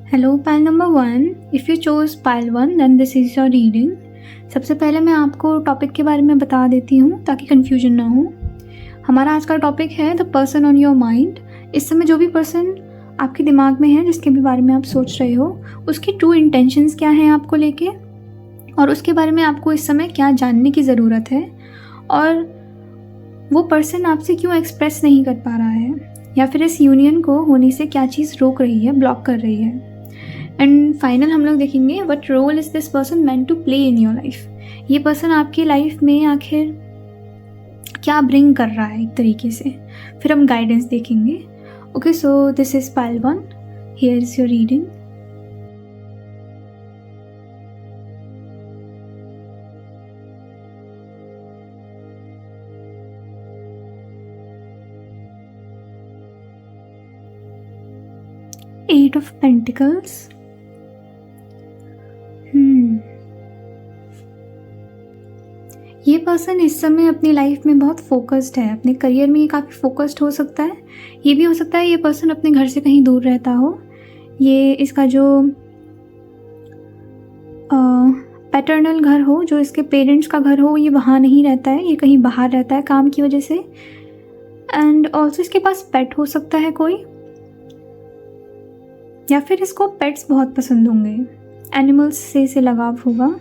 Hello pile number 1। If you choose pile 1 then this is your reading. सबसे पहले मैं आपको टॉपिक के बारे में बता देती हूँ ताकि कन्फ्यूजन ना हो। हमारा आज का टॉपिक है the person on your mind. इस समय जो भी पर्सन आपके दिमाग में है, जिसके भी बारे में आप सोच रहे हो, उसकी ट्रू इंटेंशंस क्या हैं आपको लेके, और उसके बारे में आपको इस समय क्या जानने की ज़रूरत है, और वो पर्सन आपसे क्यों एक्सप्रेस नहीं कर पा रहा है, या फिर इस यूनियन को होने से क्या चीज़ रोक रही है, ब्लॉक कर रही है। एंड फाइनल हम लोग देखेंगे what role is this person meant to play in your life. ये पर्सन आपकी लाइफ में आखिर क्या ब्रिंग कर रहा है एक तरीके से। फिर हम गाइडेंस देखेंगे। Okay, so this is pile 1, here is your reading. Eight of Pentacles। ये पर्सन इस समय अपनी लाइफ में बहुत फोकस्ड है, अपने करियर में ये काफ़ी फोकस्ड हो सकता है। ये भी हो सकता है ये पर्सन अपने घर से कहीं दूर रहता हो। ये इसका जो पैटर्नल घर हो, जो इसके पेरेंट्स का घर हो, ये वहाँ नहीं रहता है, ये कहीं बाहर रहता है काम की वजह से। एंड ऑल्सो इसके पास पेट हो सकता है कोई, या फिर इसको पेट्स बहुत पसंद होंगे, एनिमल्स से इसे लगाव होगा।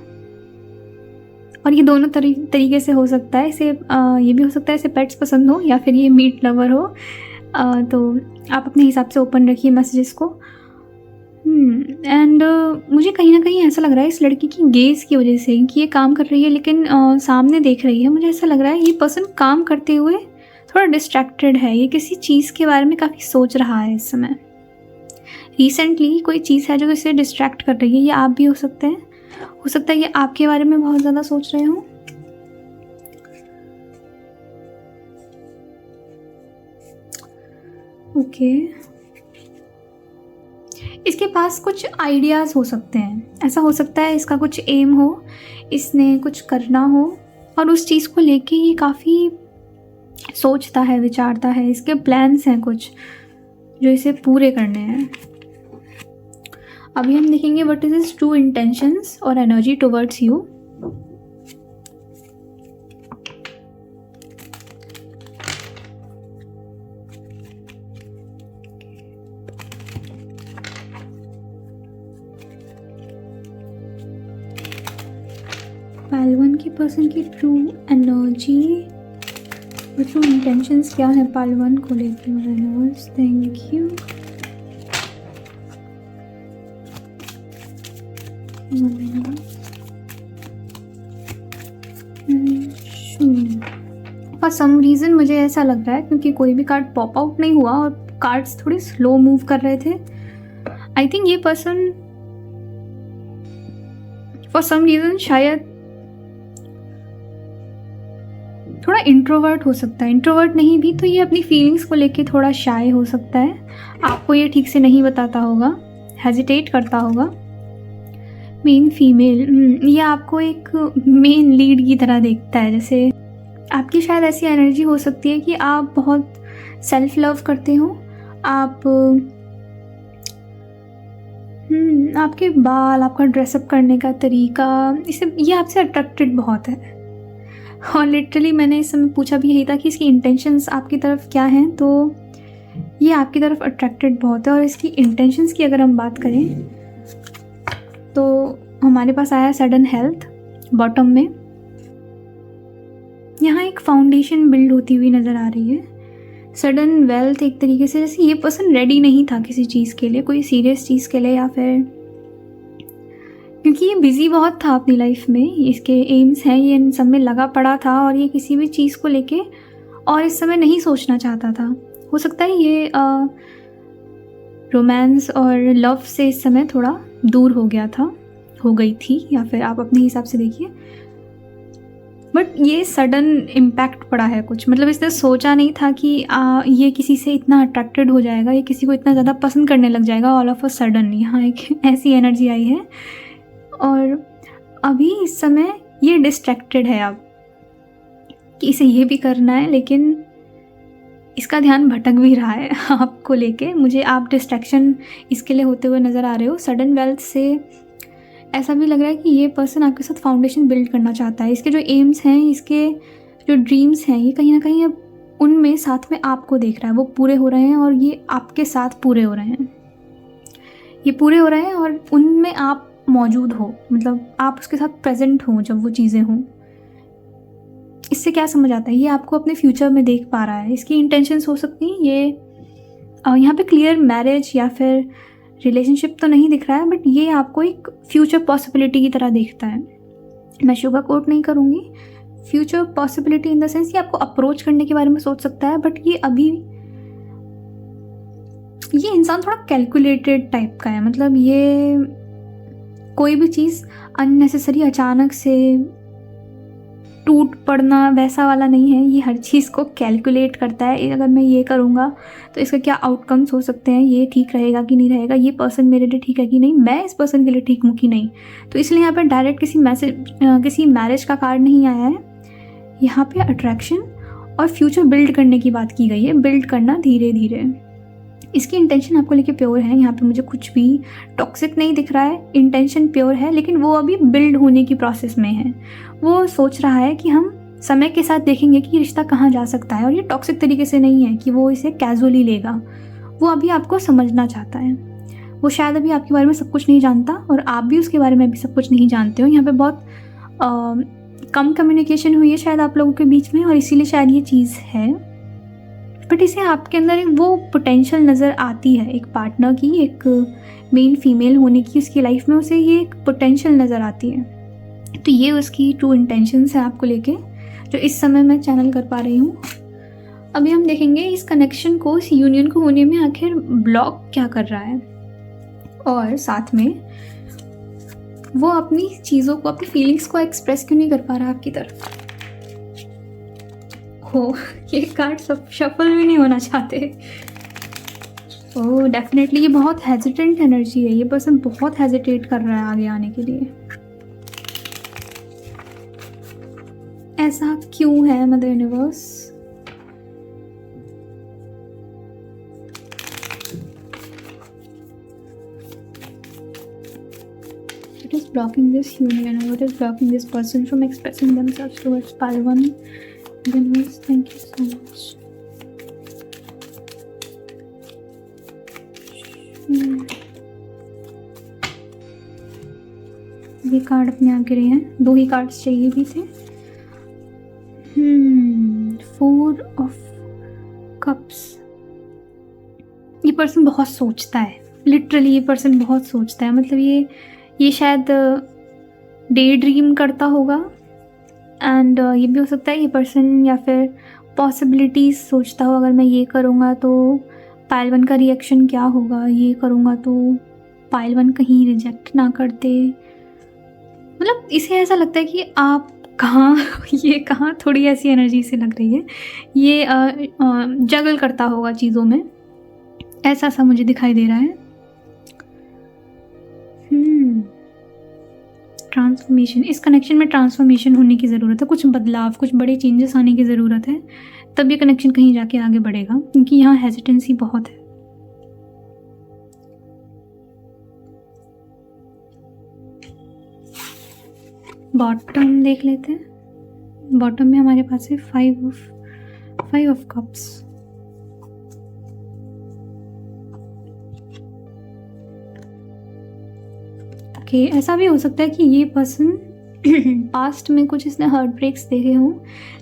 और ये दोनों तरीके से हो सकता है। इसे ये भी हो सकता है इसे पेट्स पसंद हो, या फिर ये मीट लवर हो। तो आप अपने हिसाब से ओपन रखिए मैसेजेस को। एंड मुझे कहीं ना कहीं ऐसा लग रहा है इस लड़की की गेज़ की वजह से कि ये काम कर रही है, लेकिन सामने देख रही है। मुझे ऐसा लग रहा है ये पर्सन काम करते हुए थोड़ा डिस्ट्रैक्टेड है। ये किसी चीज़ के बारे में काफ़ी सोच रहा है इस समय। रिसेंटली कोई चीज़ है जो इसे डिस्ट्रैक्ट कर रही है। ये आप भी हो सकते हैं, हो सकता है ये आपके बारे में बहुत ज़्यादा सोच रहे हो। ओके, इसके पास कुछ आइडियाज़ हो सकते हैं। ऐसा हो सकता है इसका कुछ एम हो, इसने कुछ करना हो, और उस चीज़ को लेके ये काफ़ी सोचता है, विचारता है। इसके प्लान्स हैं कुछ जो इसे पूरे करने हैं। अभी हम देखेंगे what is his true intentions और एनर्जी टुवर्ड्स यू। पाइल 1 के पर्सन की ट्रू एनर्जी और ट्रू इंटेंशंस क्या है पाइल 1 को लेकर। Universe, thank you. For some reason मुझे ऐसा लग रहा है, क्योंकि कोई भी कार्ड पॉप आउट नहीं हुआ और कार्ड्स थोड़े स्लो मूव कर रहे थे। आई थिंक ये पर्सन फॉर सम रीज़न शायद थोड़ा इंट्रोवर्ट हो सकता है। इंट्रोवर्ट नहीं भी तो ये अपनी फीलिंग्स को लेके थोड़ा शाय हो सकता है। आपको ये ठीक से नहीं बताता होगा, हेजिटेट करता होगा। मेन फीमेल, ये आपको एक मेन लीड की तरह देखता है। जैसे आपकी शायद ऐसी एनर्जी हो सकती है कि आप बहुत सेल्फ लव करते हो। आप आपके बाल, आपका ड्रेसअप करने का तरीका, इसे ये आपसे अट्रैक्टेड बहुत है। और लिटरली मैंने इस समय पूछा भी यही था कि इसकी इंटेंशंस आपकी तरफ क्या हैं, तो ये आपकी तरफ अट्रैक्टेड बहुत है। और इसकी इंटेंशंस की अगर हम बात करें तो हमारे पास आया सडन हेल्थ बॉटम में। यहाँ एक फाउंडेशन बिल्ड होती हुई नज़र आ रही है। सडन वेल्थ एक तरीके से, जैसे ये पर्सन रेडी नहीं था किसी चीज़ के लिए, कोई सीरियस चीज़ के लिए, या फिर क्योंकि ये बिज़ी बहुत था अपनी लाइफ में। इसके एम्स हैं, ये इन सब में लगा पड़ा था, और ये किसी भी चीज़ को लेके और इस समय नहीं सोचना चाहता था। हो सकता है ये रोमांस और लव से इस समय थोड़ा दूर हो गया था, हो गई थी, या फिर आप अपने हिसाब से देखिए। बट ये सडन इम्पैक्ट पड़ा है कुछ, मतलब इसने सोचा नहीं था कि ये किसी से इतना अट्रैक्टेड हो जाएगा, ये किसी को इतना ज़्यादा पसंद करने लग जाएगा ऑल ऑफ अ सडन। यहाँ एक ऐसी एनर्जी आई है, और अभी इस समय ये डिस्ट्रैक्टेड है अब कि इसे ये भी करना है, लेकिन इसका ध्यान भटक भी रहा है आपको लेके, मुझे आप डिस्ट्रैक्शन इसके लिए होते हुए नज़र आ रहे हो। सडन वेल्थ से ऐसा भी लग रहा है कि ये पर्सन आपके साथ फाउंडेशन बिल्ड करना चाहता है। इसके जो एम्स हैं, इसके जो ड्रीम्स हैं, ये कहीं ना कहीं अब उनमें साथ में आपको देख रहा है, वो पूरे हो रहे हैं और ये आपके साथ पूरे हो रहे हैं। ये पूरे हो रहे हैं और उनमें आप मौजूद हो, मतलब आप उसके साथ प्रेजेंट हो जब वो चीज़ें हों। इससे क्या समझ आता है, ये आपको अपने फ्यूचर में देख पा रहा है। इसकी इंटेंशंस हो सकती हैं, ये यहाँ पे क्लियर मैरिज या फिर रिलेशनशिप तो नहीं दिख रहा है, बट ये आपको एक फ्यूचर पॉसिबिलिटी की तरह देखता है। मैं शुगर कोट नहीं करूँगी, future possibility in the sense ये आपको अप्रोच करने के बारे में सोच सकता है, बट ये अभी ये इंसान थोड़ा कैलकुलेटेड टाइप का है। मतलब ये कोई भी चीज़ अननेसेसरी अचानक से टूट पड़ना वैसा वाला नहीं है। ये हर चीज़ को कैलकुलेट करता है, अगर मैं ये करूँगा तो इसका क्या आउटकम्स हो सकते हैं, ये ठीक रहेगा कि नहीं रहेगा, ये पर्सन मेरे लिए ठीक है कि नहीं, मैं इस पर्सन के लिए ठीक हूँ कि नहीं। तो इसलिए यहाँ पर डायरेक्ट किसी मैरिज का कार्ड नहीं आया है। यहाँ पे अट्रैक्शन और फ्यूचर बिल्ड करने की बात की गई है, बिल्ड करना धीरे धीरे। इसकी इंटेंशन आपको लेके प्योर है। यहाँ पे मुझे कुछ भी टॉक्सिक नहीं दिख रहा है, इंटेंशन प्योर है, लेकिन वो अभी बिल्ड होने की प्रोसेस में है। वो सोच रहा है कि हम समय के साथ देखेंगे कि ये रिश्ता कहाँ जा सकता है, और ये टॉक्सिक तरीके से नहीं है कि वो इसे कैजुअली लेगा। वो अभी आपको समझना चाहता है। वो शायद अभी आपके बारे में सब कुछ नहीं जानता और आप भी उसके बारे में अभी सब कुछ नहीं जानते हो। यहाँ पे बहुत कम कम्युनिकेशन हुई है शायद आप लोगों के बीच में, और इसीलिए शायद ये चीज़ है। बट इसे आपके अंदर एक वो पोटेंशियल नज़र आती है, एक पार्टनर की, एक मेन फीमेल होने की उसकी लाइफ में, उसे ये एक पोटेंशियल नज़र आती है। तो ये उसकी ट्रू इंटेंशंस है आपको लेके, जो इस समय मैं चैनल कर पा रही हूँ। अभी हम देखेंगे इस कनेक्शन को, इस यूनियन को होने में आखिर ब्लॉक क्या कर रहा है, और साथ में वो अपनी चीज़ों को, अपनी फीलिंग्स को एक्सप्रेस क्यों नहीं कर पा रहा आपकी तरफ। हो ये कार्ड सब शफल भी नहीं होना चाहते। ओह डेफिनेटली ये बहुत हेजिटेंट एनर्जी है। ये पर्सन बहुत हेजिटेट कर रहा है आगे आने के लिए। ऐसा क्यों है mother universe? What is blocking this union? What is blocking this person from expressing themselves towards pile 1? Universe, thank you so much. ये कार्ड अपने आप गिरे हैं, 2 ही कार्ड्स चाहिए भी थे। 4 ऑफ कप्स। ये पर्सन बहुत सोचता है, लिटरली ये पर्सन बहुत सोचता है। मतलब ये शायद डे ड्रीम करता होगा, एंड ये भी हो सकता है ये पर्सन या फिर पॉसिबिलिटीज़ सोचता हो, अगर मैं ये करूँगा तो पाइल 1 का रिएक्शन क्या होगा, ये करूँगा तो पाइल 1 कहीं रिजेक्ट ना कर दे। मतलब इसे ऐसा लगता है कि आप कहाँ थोड़ी ऐसी एनर्जी से लग रही है। ये जगल करता होगा चीज़ों में, ऐसा सा मुझे दिखाई दे रहा है। ट्रांसफॉर्मेशन, इस कनेक्शन में ट्रांसफॉर्मेशन होने की ज़रूरत है, कुछ बदलाव, कुछ बड़े चेंजेस आने की ज़रूरत है, तब ये कनेक्शन कहीं जाके आगे बढ़ेगा, क्योंकि यहाँ हेजिटेंसी बहुत है। बॉटम देख लेते हैं। बॉटम में हमारे पास है 5 ऑफ कप्स। ओके, ऐसा भी हो सकता है कि ये पर्सन पास्ट में कुछ इसने हार्ट ब्रेक्स देखे हों,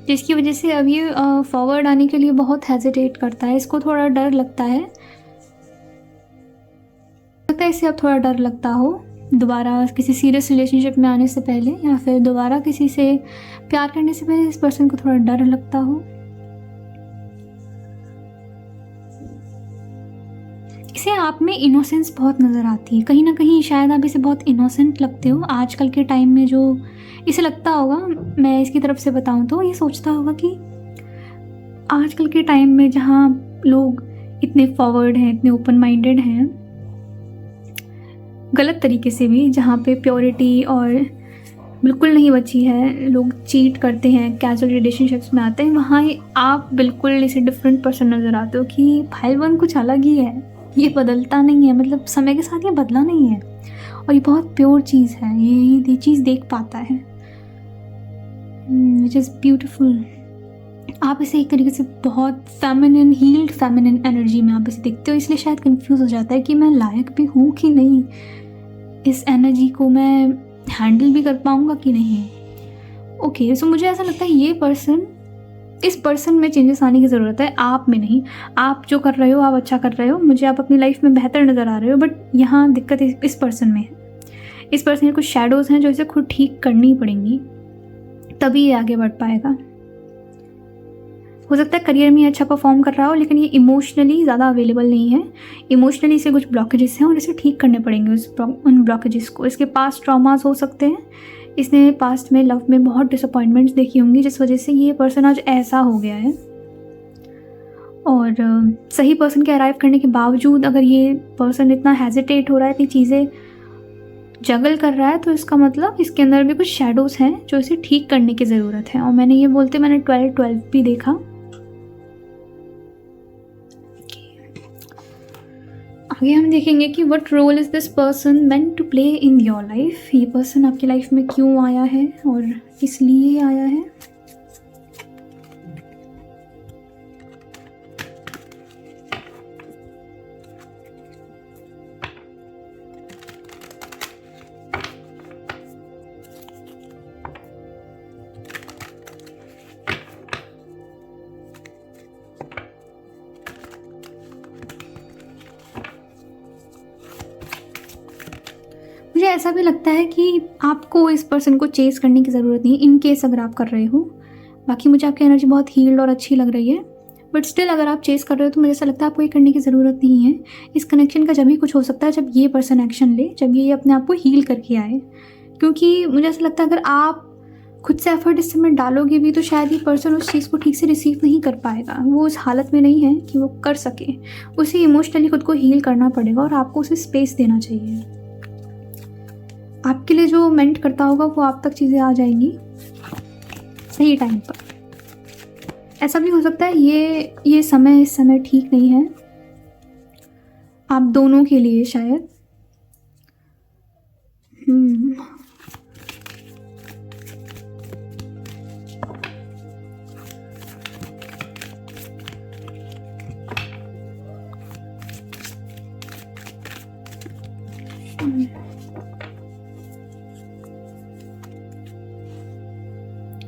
जिसकी वजह से अब ये फॉरवर्ड आने के लिए बहुत हेजिटेट करता है। इसको थोड़ा डर लगता है, इसे अब थोड़ा डर लगता हो दोबारा किसी सीरियस रिलेशनशिप में आने से पहले, या फिर दोबारा किसी से प्यार करने से पहले इस पर्सन को थोड़ा डर लगता हो। इसे आप में इनोसेंस बहुत नज़र आती है, कहीं ना कहीं शायद आप इसे बहुत इनोसेंट लगते हो आजकल के टाइम में। जो इसे लगता होगा, मैं इसकी तरफ से बताऊं तो ये सोचता होगा कि आजकल के टाइम में जहाँ लोग इतने फॉरवर्ड हैं, इतने ओपन माइंडेड हैं, गलत तरीके से भी, जहाँ पे प्योरिटी और बिल्कुल नहीं बची है। लोग चीट करते हैं, कैजुअल रिलेशनशिप्स में आते हैं, वहाँ आप बिल्कुल इसे डिफरेंट पर्सन नज़र आते हो कि फाइल 1 कुछ अलग ही है, ये बदलता नहीं है, मतलब समय के साथ ये बदला नहीं है और ये बहुत प्योर चीज़ है, ये चीज़ देख पाता है, विच इज़ ब्यूटिफुल। आप इसे एक तरीके से बहुत फेमिनिन, हील्ड फेमिनिन एनर्जी में आप इसे देखते हो, इसलिए शायद कंफ्यूज हो जाता है कि मैं लायक भी हूँ कि नहीं, इस एनर्जी को मैं हैंडल भी कर पाऊँगा कि नहीं। ओके, सो मुझे ऐसा लगता है इस पर्सन में चेंजेस आने की ज़रूरत है, आप में नहीं। आप जो कर रहे हो आप अच्छा कर रहे हो, मुझे आप अपनी लाइफ में बेहतर नज़र आ रहे हो, बट यहाँ दिक्कत इस पर्सन में है। इस पर्सन के कुछ शैडोज़ हैं जो इसे खुद ठीक करनी पड़ेंगी, तभी ये आगे बढ़ पाएगा। हो सकता है करियर में अच्छा परफॉर्म कर रहा हो, लेकिन ये इमोशनली ज़्यादा अवेलेबल नहीं है। इमोशनली इसे कुछ ब्लॉकेजेस हैं और इसे ठीक करने पड़ेंगे उन ब्लॉकेजेस को। इसके पास्ट ट्रॉमास हो सकते हैं, इसने पास्ट में लव में बहुत डिसअपॉइंटमेंट्स देखी होंगी, जिस वजह से ये पर्सन आज ऐसा हो गया है। और सही पर्सन के अराइव करने के बावजूद अगर ये पर्सन इतना हेजिटेट हो रहा है, इतनी चीज़ें जगल कर रहा है, तो इसका मतलब इसके अंदर भी कुछ शैडोज़ हैं जो इसे ठीक करने की ज़रूरत है। और मैंने 12-12 भी देखा। आगे हम देखेंगे कि what role is this person meant to play in your life. ये पर्सन आपकी लाइफ में क्यों आया है और किस लिए आया है। मुझे ऐसा भी लगता है कि आपको इस पर्सन को चेस करने की ज़रूरत नहीं है, इन केस अगर आप कर रहे हो। बाकी मुझे आपकी एनर्जी बहुत हील्ड और अच्छी लग रही है, बट स्टिल अगर आप चेस कर रहे हो तो मुझे ऐसा लगता है आपको ये करने की ज़रूरत नहीं है। इस कनेक्शन का जब ही कुछ हो सकता है जब ये पर्सन एक्शन ले, जब ये अपने आप को हील करके आए। क्योंकि मुझे ऐसा लगता है अगर आप खुद से एफर्ट इस समय डालोगे भी तो शायद ये पर्सन उस चीज़ को ठीक से रिसीव नहीं कर पाएगा। वो उस हालत में नहीं है कि वो कर सके। उसे इमोशनली खुद को हील करना पड़ेगा और आपको उसे स्पेस देना चाहिए। आपके लिए जो मेंट करता होगा वो आप तक चीज़ें आ जाएंगी सही टाइम पर। ऐसा भी हो सकता है ये समय इस समय ठीक नहीं है आप दोनों के लिए शायद।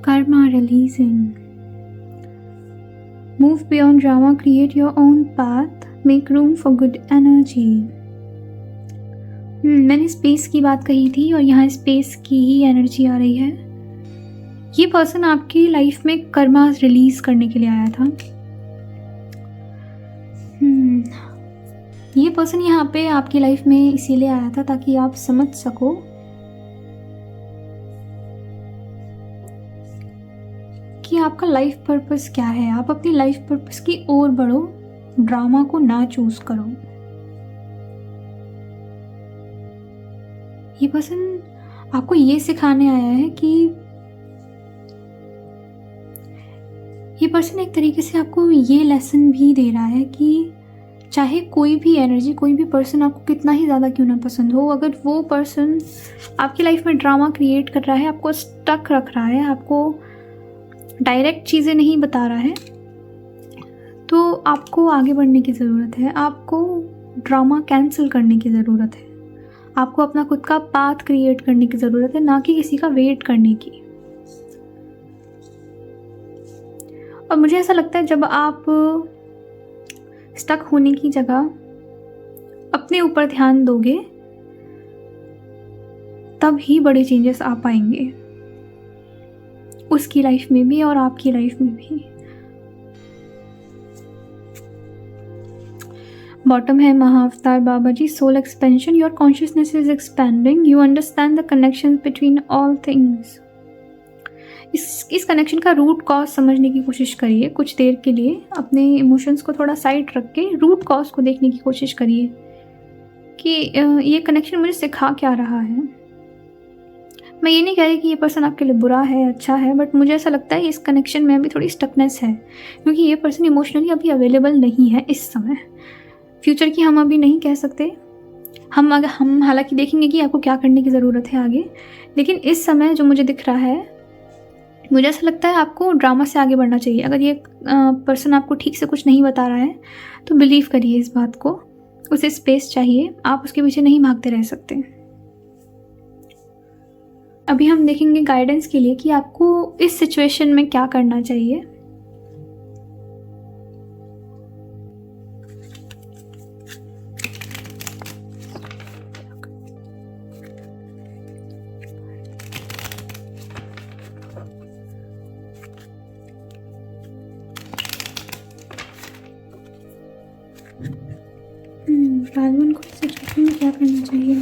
Karma releasing. Move beyond drama, create your own path, make room for good energy. मैंने स्पेस की बात कही थी और यहाँ स्पेस की ही एनर्जी आ रही है। ये पर्सन आपकी लाइफ में कर्मा रिलीज करने के लिए आया था। ये पर्सन यहाँ पे आपकी लाइफ में इसीलिए आया था ताकि आप समझ सको कि आपका लाइफ पर्पस क्या है। आप अपनी लाइफ पर्पस की ओर बढ़ो, ड्रामा को ना चूज करो। ये पर्सन आपको ये सिखाने आया है कि ये पर्सन एक तरीके से आपको ये लेसन भी दे रहा है कि चाहे कोई भी एनर्जी, कोई भी पर्सन आपको कितना ही ज़्यादा क्यों ना पसंद हो, अगर वो पर्सन आपकी लाइफ में ड्रामा क्रिएट कर रहा है, आपको स्टक रख रहा है, आपको डायरेक्ट चीज़ें नहीं बता रहा है, तो आपको आगे बढ़ने की ज़रूरत है। आपको ड्रामा कैंसिल करने की ज़रूरत है। आपको अपना खुद का पाथ क्रिएट करने की ज़रूरत है, ना कि किसी का वेट करने की। और मुझे ऐसा लगता है जब आप स्टक होने की जगह अपने ऊपर ध्यान दोगे तब ही बड़े चेंजेस आ पाएंगे, उसकी लाइफ में भी और आपकी लाइफ में भी। बॉटम है Mahavatar Baba ji. Soul expansion, your consciousness is expanding, you understand the connection between all things. इस कनेक्शन का रूट कॉज समझने की कोशिश करिए। कुछ देर के लिए अपने इमोशंस को थोड़ा साइड रख के रूट कॉज को देखने की कोशिश करिए कि ये कनेक्शन मुझे सिखा क्या रहा है। मैं ये नहीं कह रही कि ये पर्सन आपके लिए बुरा है, अच्छा है, बट मुझे ऐसा लगता है इस कनेक्शन में अभी थोड़ी स्टकनेस है, क्योंकि ये पर्सन इमोशनली अभी अवेलेबल नहीं है इस समय। फ्यूचर की हम अभी नहीं कह सकते। हम हालांकि देखेंगे कि आपको क्या करने की ज़रूरत है आगे, लेकिन इस समय जो मुझे दिख रहा है, मुझे ऐसा लगता है आपको ड्रामा से आगे बढ़ना चाहिए। अगर ये पर्सन आपको ठीक से कुछ नहीं बता रहा है तो बिलीव करिए इस बात को, उसे स्पेस चाहिए, आप उसके पीछे नहीं भागते रह सकते। अभी हम देखेंगे गाइडेंस के लिए कि आपको इस सिचुएशन में क्या करना चाहिए। राजवन को इस सिचुएशन में क्या करना चाहिए?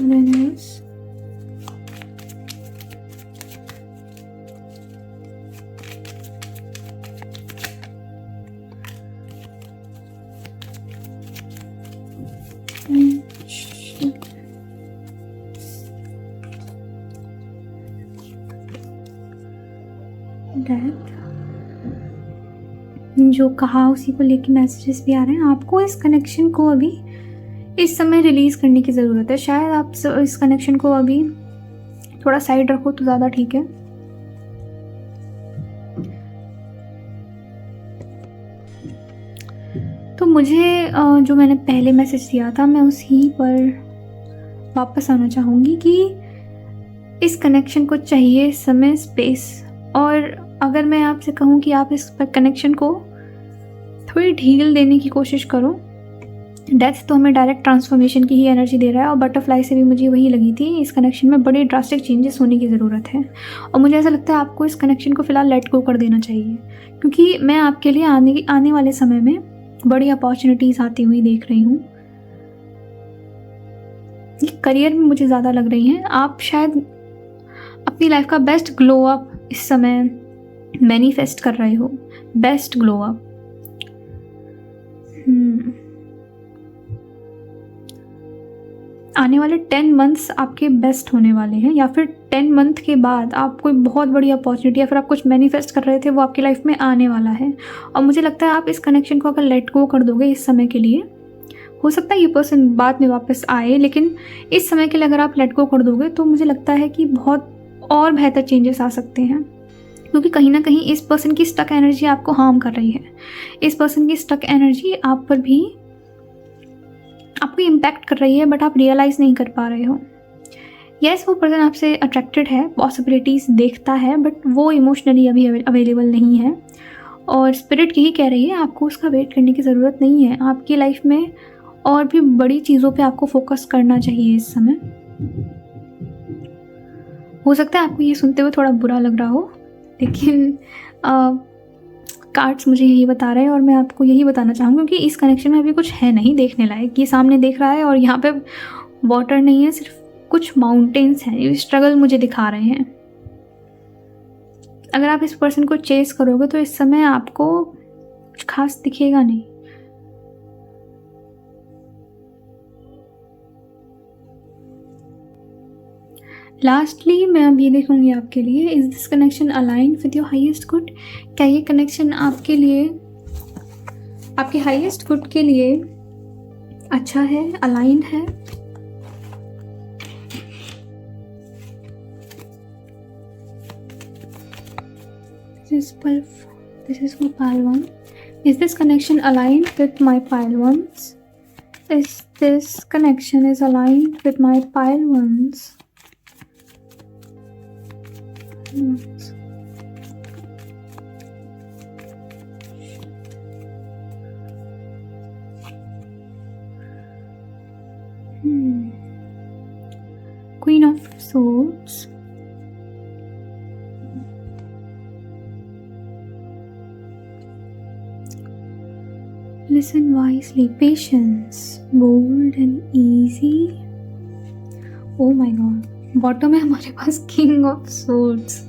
जो कहा उसी को लेके मैसेजेस भी आ रहे हैं। आपको इस कनेक्शन को अभी इस समय रिलीज़ करने की ज़रूरत है। शायद आप इस कनेक्शन को अभी थोड़ा साइड रखो तो ज़्यादा ठीक है। तो मुझे जो मैंने पहले मैसेज दिया था, मैं उसी पर वापस आना चाहूँगी कि इस कनेक्शन को चाहिए समय, स्पेस। और अगर मैं आपसे कहूँ कि आप इस कनेक्शन को थोड़ी ढील देने की कोशिश करो। डेथ तो हमें डायरेक्ट ट्रांसफॉर्मेशन की ही एनर्जी दे रहा है, और बटरफ्लाई से भी मुझे वही लगी थी। इस कनेक्शन में बड़े ड्रास्टिक चेंजेस होने की ज़रूरत है, और मुझे ऐसा लगता है आपको इस कनेक्शन को फ़िलहाल लेट गो कर देना चाहिए, क्योंकि मैं आपके लिए आने वाले समय में बड़ी अपॉर्चुनिटीज़ आती हुई देख रही हूँ। करियर में मुझे ज़्यादा लग रही हैं। आप शायद अपनी लाइफ का बेस्ट ग्लो अप इस समय मैनिफेस्ट कर रहे हो, बेस्ट ग्लो अप। आने वाले 10 मंथ्स आपके बेस्ट होने वाले हैं, या फिर 10 मंथ के बाद आप कोई बहुत बड़ी अपॉर्चुनिटी या फिर आप कुछ मैनिफेस्ट कर रहे थे वो आपकी लाइफ में आने वाला है। और मुझे लगता है आप इस कनेक्शन को अगर लेट गो कर दोगे इस समय के लिए, हो सकता है ये पर्सन बाद में वापस आए, लेकिन इस समय के लिए अगर आप लेट गो कर दोगे तो मुझे लगता है कि बहुत और बेहतर चेंजेस आ सकते हैं। क्योंकि कहीं ना कहीं इस पर्सन की स्टक एनर्जी आपको हार्म कर रही है। इस पर्सन की स्टक एनर्जी आप पर भी आपको इम्पैक्ट कर रही है, बट आप रियलाइज़ नहीं कर पा रहे हो। यस, वो पर्सन आपसे अट्रैक्टेड है, पॉसिबिलिटीज़ देखता है, बट वो इमोशनली अभी अवेलेबल नहीं है। और स्पिरिट यही कह रही है आपको उसका वेट करने की ज़रूरत नहीं है। आपकी लाइफ में और भी बड़ी चीज़ों पे आपको फोकस करना चाहिए इस समय। हो सकता है आपको ये सुनते हुए थोड़ा बुरा लग रहा हो, लेकिन कार्ड्स मुझे यही बता रहे हैं, और मैं आपको यही बताना चाहूँगी क्योंकि इस कनेक्शन में अभी कुछ है नहीं देखने लायक। ये सामने देख रहा है और यहाँ पे वाटर नहीं है, सिर्फ कुछ माउंटेन्स हैं। ये स्ट्रगल मुझे दिखा रहे हैं। अगर आप इस पर्सन को चेस करोगे तो इस समय आपको कुछ खास दिखेगा नहीं। लास्टली मैं अब ये देखूंगी आपके लिए, is this connection aligned with your highest good? क्या ये कनेक्शन आपके लिए, आपके हाईएस्ट गुड के लिए अच्छा है, अलाइंड है? This is for pile 1. Is this connection aligned with my pile 1s? Is this connection is aligned with my pile 1s? Queen of Swords. Listen wisely. Patience. Bold and easy. Oh my God. Bottom में हमारे पास king of swords.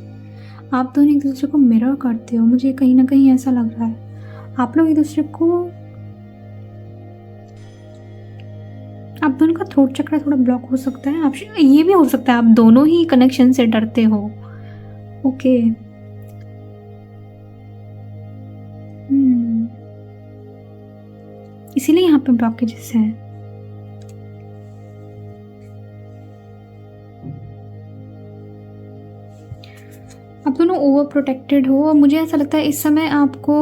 आप दोनों एक दूसरे को mirror करते हो, मुझे कहीं ना कहीं ऐसा लग रहा है। आप लोग एक दूसरे को आप दोनों का थ्रोट चक्र थोड़ा ब्लॉक हो सकता है। आप ये भी हो सकता है आप दोनों ही कनेक्शन से डरते हो। ओके। इसीलिए यहाँ पे ब्लॉकेजेस हैं। आप दोनों ओवर प्रोटेक्टेड हो और मुझे ऐसा लगता है इस समय आपको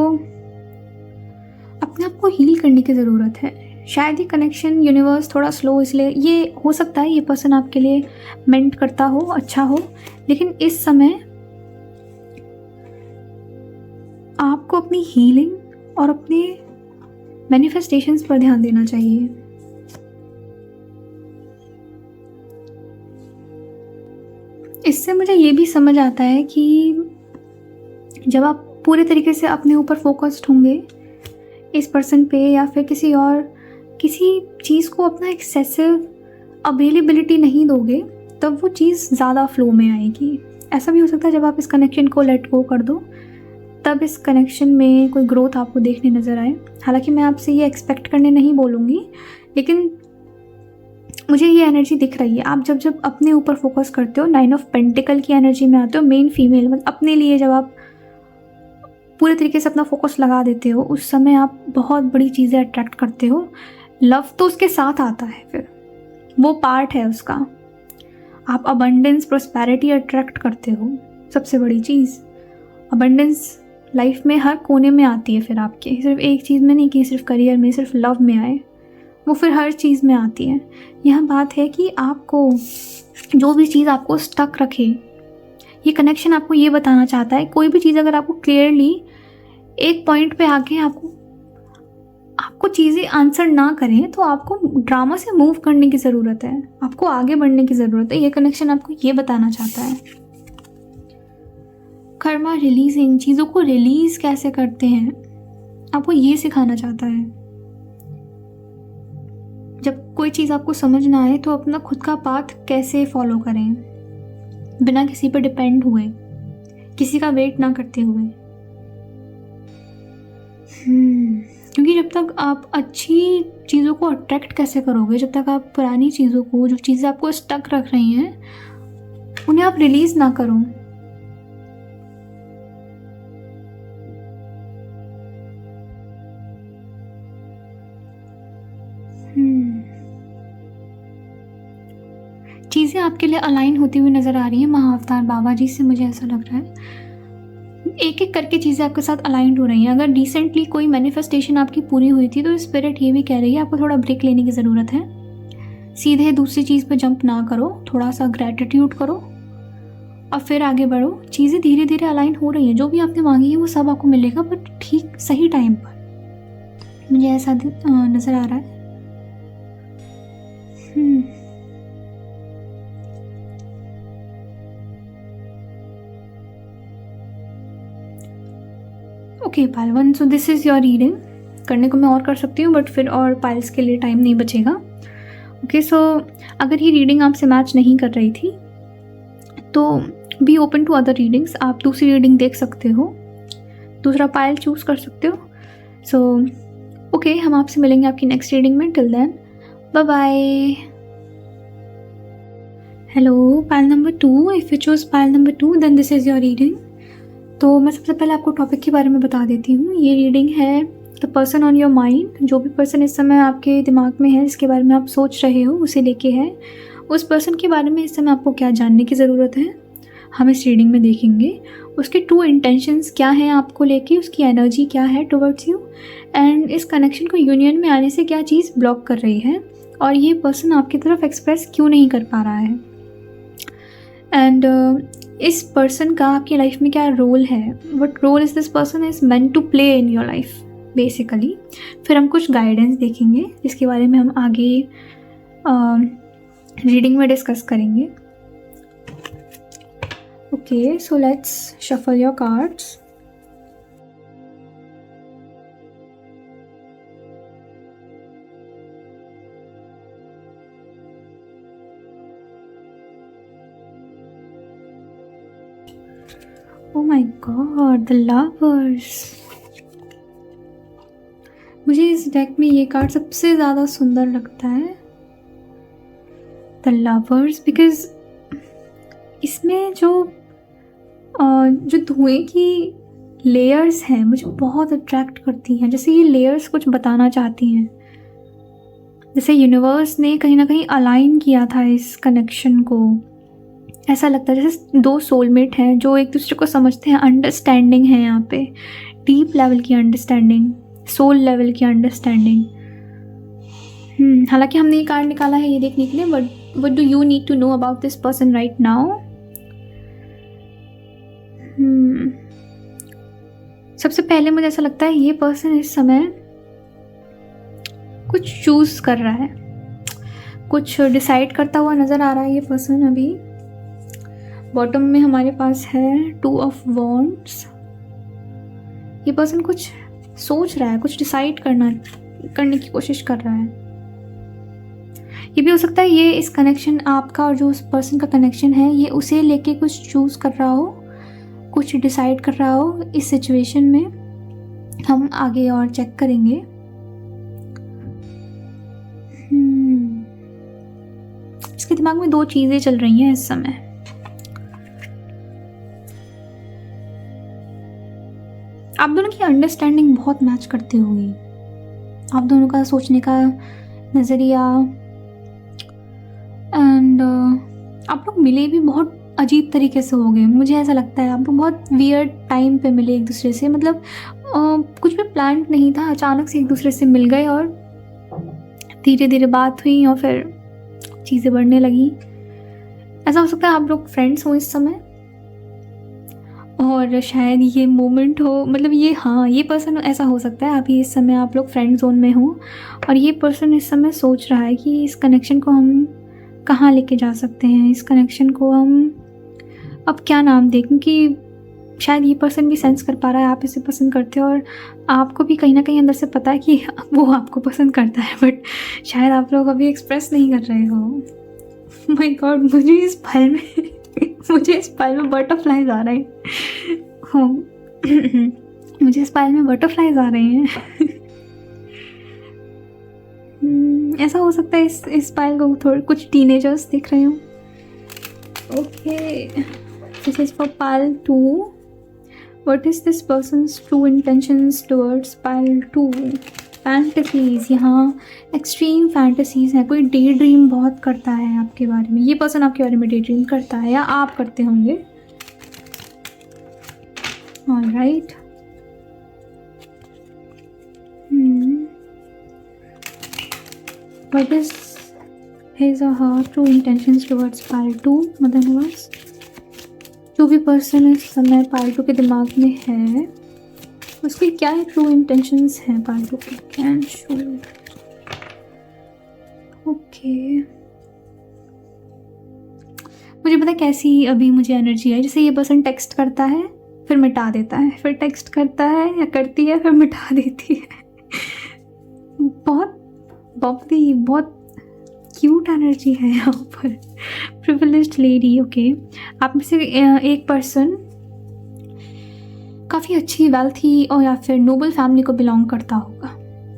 अपने आप को हील करने की ज़रूरत है। शायद ये कनेक्शन यूनिवर्स थोड़ा स्लो, इसलिए ये हो सकता है ये पर्सन आपके लिए मेंट करता हो, अच्छा हो, लेकिन इस समय आपको अपनी हीलिंग और अपने मैनिफेस्टेशंस पर ध्यान देना चाहिए। इससे मुझे ये भी समझ आता है कि जब आप पूरे तरीके से अपने ऊपर फोकस्ड होंगे इस पर्सन पे या फिर किसी चीज़ को अपना एक्सेसिव अवेलेबिलिटी नहीं दोगे, तब वो चीज़ ज़्यादा फ्लो में आएगी। ऐसा भी हो सकता है जब आप इस कनेक्शन को लेट गो कर दो, तब इस कनेक्शन में कोई ग्रोथ आपको देखने नज़र आए। हालांकि मैं आपसे ये एक्सपेक्ट करने नहीं बोलूँगी, लेकिन मुझे ये एनर्जी दिख रही है। आप जब अपने ऊपर फोकस करते हो, 9 ऑफ पेंटिकल की एनर्जी में आते हो, मेन फीमेल, मतलब अपने लिए जब आप पूरे तरीके से अपना फोकस लगा देते हो, उस समय आप बहुत बड़ी चीज़ें अट्रैक्ट करते हो। लव तो उसके साथ आता है, फिर वो पार्ट है उसका। आप अबंडेंस, प्रोस्पेरिटी अट्रैक्ट करते हो। सबसे बड़ी चीज़ अबंडेंस लाइफ में हर कोने में आती है, फिर आपके सिर्फ एक चीज़ में नहीं कि सिर्फ करियर में, सिर्फ लव में आए, वो फिर हर चीज़ में आती है। यह बात है कि आपको जो भी चीज़ आपको स्टक रखे, ये कनेक्शन आपको ये बताना चाहता है, कोई भी चीज़ अगर आपको क्लियरली एक पॉइंट पे आके आपको चीज़ें आंसर ना करें, तो आपको ड्रामा से मूव करने की ज़रूरत है, आपको आगे बढ़ने की ज़रूरत है। ये कनेक्शन आपको ये बताना चाहता है। कर्मा रिलीजिंग, चीज़ों को रिलीज़ कैसे करते हैं, आपको ये सिखाना चाहता है। जब कोई चीज़ आपको समझ ना आए, तो अपना खुद का पाथ कैसे फॉलो करें बिना किसी पर डिपेंड हुए, किसी का वेट ना करते हुए। क्योंकि जब तक आप अच्छी चीज़ों को अट्रैक्ट कैसे करोगे, जब तक आप पुरानी चीज़ों को, जो चीज़ें आपको स्टक रख रही हैं, उन्हें आप रिलीज़ ना करो। चीज़ें आपके लिए अलाइन होती हुई नज़र आ रही हैं महाअवतार बाबा जी से, मुझे ऐसा लग रहा है। एक एक करके चीज़ें आपके साथ अलाइंड हो रही हैं। अगर रिसेंटली कोई मैनिफेस्टेशन आपकी पूरी हुई थी, तो स्पिरिट ये भी कह रही है आपको थोड़ा ब्रेक लेने की ज़रूरत है। सीधे दूसरी चीज़ पर जंप ना करो, थोड़ा सा ग्रैटिट्यूड करो और फिर आगे बढ़ो। चीज़ें धीरे धीरे अलाइन हो रही हैं। जो भी आपने मांगी है वो सब आपको मिलेगा, बट ठीक सही टाइम पर, मुझे ऐसा नज़र आ रहा है। Okay pile 1, so this is your reading. करने को मैं और कर सकती हूँ, बट फिर और पाइल्स के लिए टाइम नहीं बचेगा। ओके, सो अगर ये रीडिंग आपसे मैच नहीं कर रही थी, तो be open to other readings. आप दूसरी रीडिंग देख सकते हो, दूसरा पाइल चूज़ कर सकते हो। सो ओके, हम आपसे मिलेंगे आपकी नेक्स्ट रीडिंग में। Till then bye bye. Hello pile number 2, if you choose pile number 2, then this is your reading. तो मैं सबसे पहले आपको टॉपिक के बारे में बता देती हूँ। ये रीडिंग है the person on your mind. जो भी पर्सन इस समय आपके दिमाग में है, जिसके बारे में आप सोच रहे हो, उसे लेके है। उस पर्सन के बारे में इस समय आपको क्या जानने की ज़रूरत है, हम इस रीडिंग में देखेंगे। उसके ट्रू इंटेंशंस क्या हैं आपको लेके, उसकी एनर्जी क्या है टुवर्ड्स यू, एंड इस कनेक्शन को यूनियन में आने से क्या चीज़ ब्लॉक कर रही है, और ये पर्सन आपकी तरफ एक्सप्रेस क्यों नहीं कर पा रहा है, एंड इस पर्सन का आपकी लाइफ में क्या रोल है, what role is this person is meant to play in your life basically. फिर हम कुछ गाइडेंस देखेंगे, जिसके बारे में हम आगे रीडिंग में डिस्कस करेंगे। Okay, so let's shuffle your cards. Oh my God, the lovers। मुझे इस डेक में ये कार्ड सबसे ज़्यादा सुंदर लगता है। द लवर्स, बिकॉज इसमें जो धुएं की लेयर्स हैं मुझे बहुत अट्रैक्ट करती हैं। जैसे ये लेयर्स कुछ बताना चाहती हैं, जैसे यूनिवर्स ने कहीं ना कहीं अलाइन किया था इस कनेक्शन को। ऐसा लगता है जैसे दो सोलमेट हैं जो एक दूसरे को समझते हैं, अंडरस्टैंडिंग है यहाँ पे, डीप लेवल की अंडरस्टैंडिंग, सोल लेवल की अंडरस्टैंडिंग। हालांकि हमने ये कार्ड निकाला है ये देखने के लिए, but what do you need to know about this person right now? सबसे पहले मुझे ऐसा लगता है ये पर्सन इस समय कुछ चूज कर रहा है, कुछ डिसाइड करता हुआ नज़र आ रहा है ये पर्सन। अभी बॉटम में हमारे पास है 2 ऑफ वॉन्ड्स। ये पर्सन कुछ सोच रहा है, कुछ डिसाइड करने की कोशिश कर रहा है। ये भी हो सकता है ये इस कनेक्शन आपका और जो उस पर्सन का कनेक्शन है ये उसे लेके कुछ चूज कर रहा हो, कुछ डिसाइड कर रहा हो। इस सिचुएशन में हम आगे और चेक करेंगे। इसके दिमाग में 2 चीज़ें चल रही हैं इस समय। आप दोनों की अंडरस्टैंडिंग बहुत मैच करती होगी, आप दोनों का सोचने का नज़रिया, एंड आप लोग मिले भी बहुत अजीब तरीके से हो गए। मुझे ऐसा लगता है आप लोग बहुत वियर्ड टाइम पे मिले एक दूसरे से, मतलब कुछ भी प्लान नहीं था, अचानक से एक दूसरे से मिल गए और धीरे धीरे बात हुई और फिर चीज़ें बढ़ने लगी। ऐसा हो सकता है आप लोग फ्रेंड्स हो इस समय और शायद ये मोमेंट हो, मतलब ये पर्सन ऐसा हो सकता है अभी इस समय आप लोग फ्रेंड जोन में हो और ये पर्सन इस समय सोच रहा है कि इस कनेक्शन को हम कहाँ लेके जा सकते हैं, इस कनेक्शन को हम अब क्या नाम दें, क्योंकि शायद ये पर्सन भी सेंस कर पा रहा है आप इसे पसंद करते हो और आपको भी कहीं ना कहीं अंदर से पता है कि वो आपको पसंद करता है, बट शायद आप लोग अभी एक्सप्रेस नहीं कर रहे हो। माय गॉड, मुझे इस फाइल में बटरफ्लाइज आ रहे हैं। मुझे इस फाइल में बटरफ्लाइज आ रहे हैं। ऐसा हो सकता है इस फाइल को थोड़े कुछ टीनेजर्स देख रहे हो। Okay, this is for pile 2। What is this person's true intentions towards pile 2? Fantasies, यहाँ एक्सट्रीम फैंटेसीज हैं। कोई डे ड्रीम बहुत करता है आपके बारे में, ये पर्सन आपके बारे में डे ड्रीम करता है या आप करते होंगे। Alright, what is his or her true intentions towards pile 2? Mother universe, जो भी पर्सन इस समय पाइल 2 के दिमाग में है उसकी क्या ट्रू इंटेंशंस हैं पाइल 2 के? Can show. ओके, मुझे पता है कैसी अभी मुझे एनर्जी है। जैसे ये पर्सन टेक्स्ट करता है फिर मिटा देता है, फिर टेक्स्ट करता है या करती है फिर मिटा देती है। बहुत बबली, बहुत क्यूट एनर्जी है यहाँ पर। Privileged lady. ओके, आप में से एक पर्सन काफ़ी अच्छी वेल्थी और या फिर नोबल फैमिली को बिलोंग करता होगा,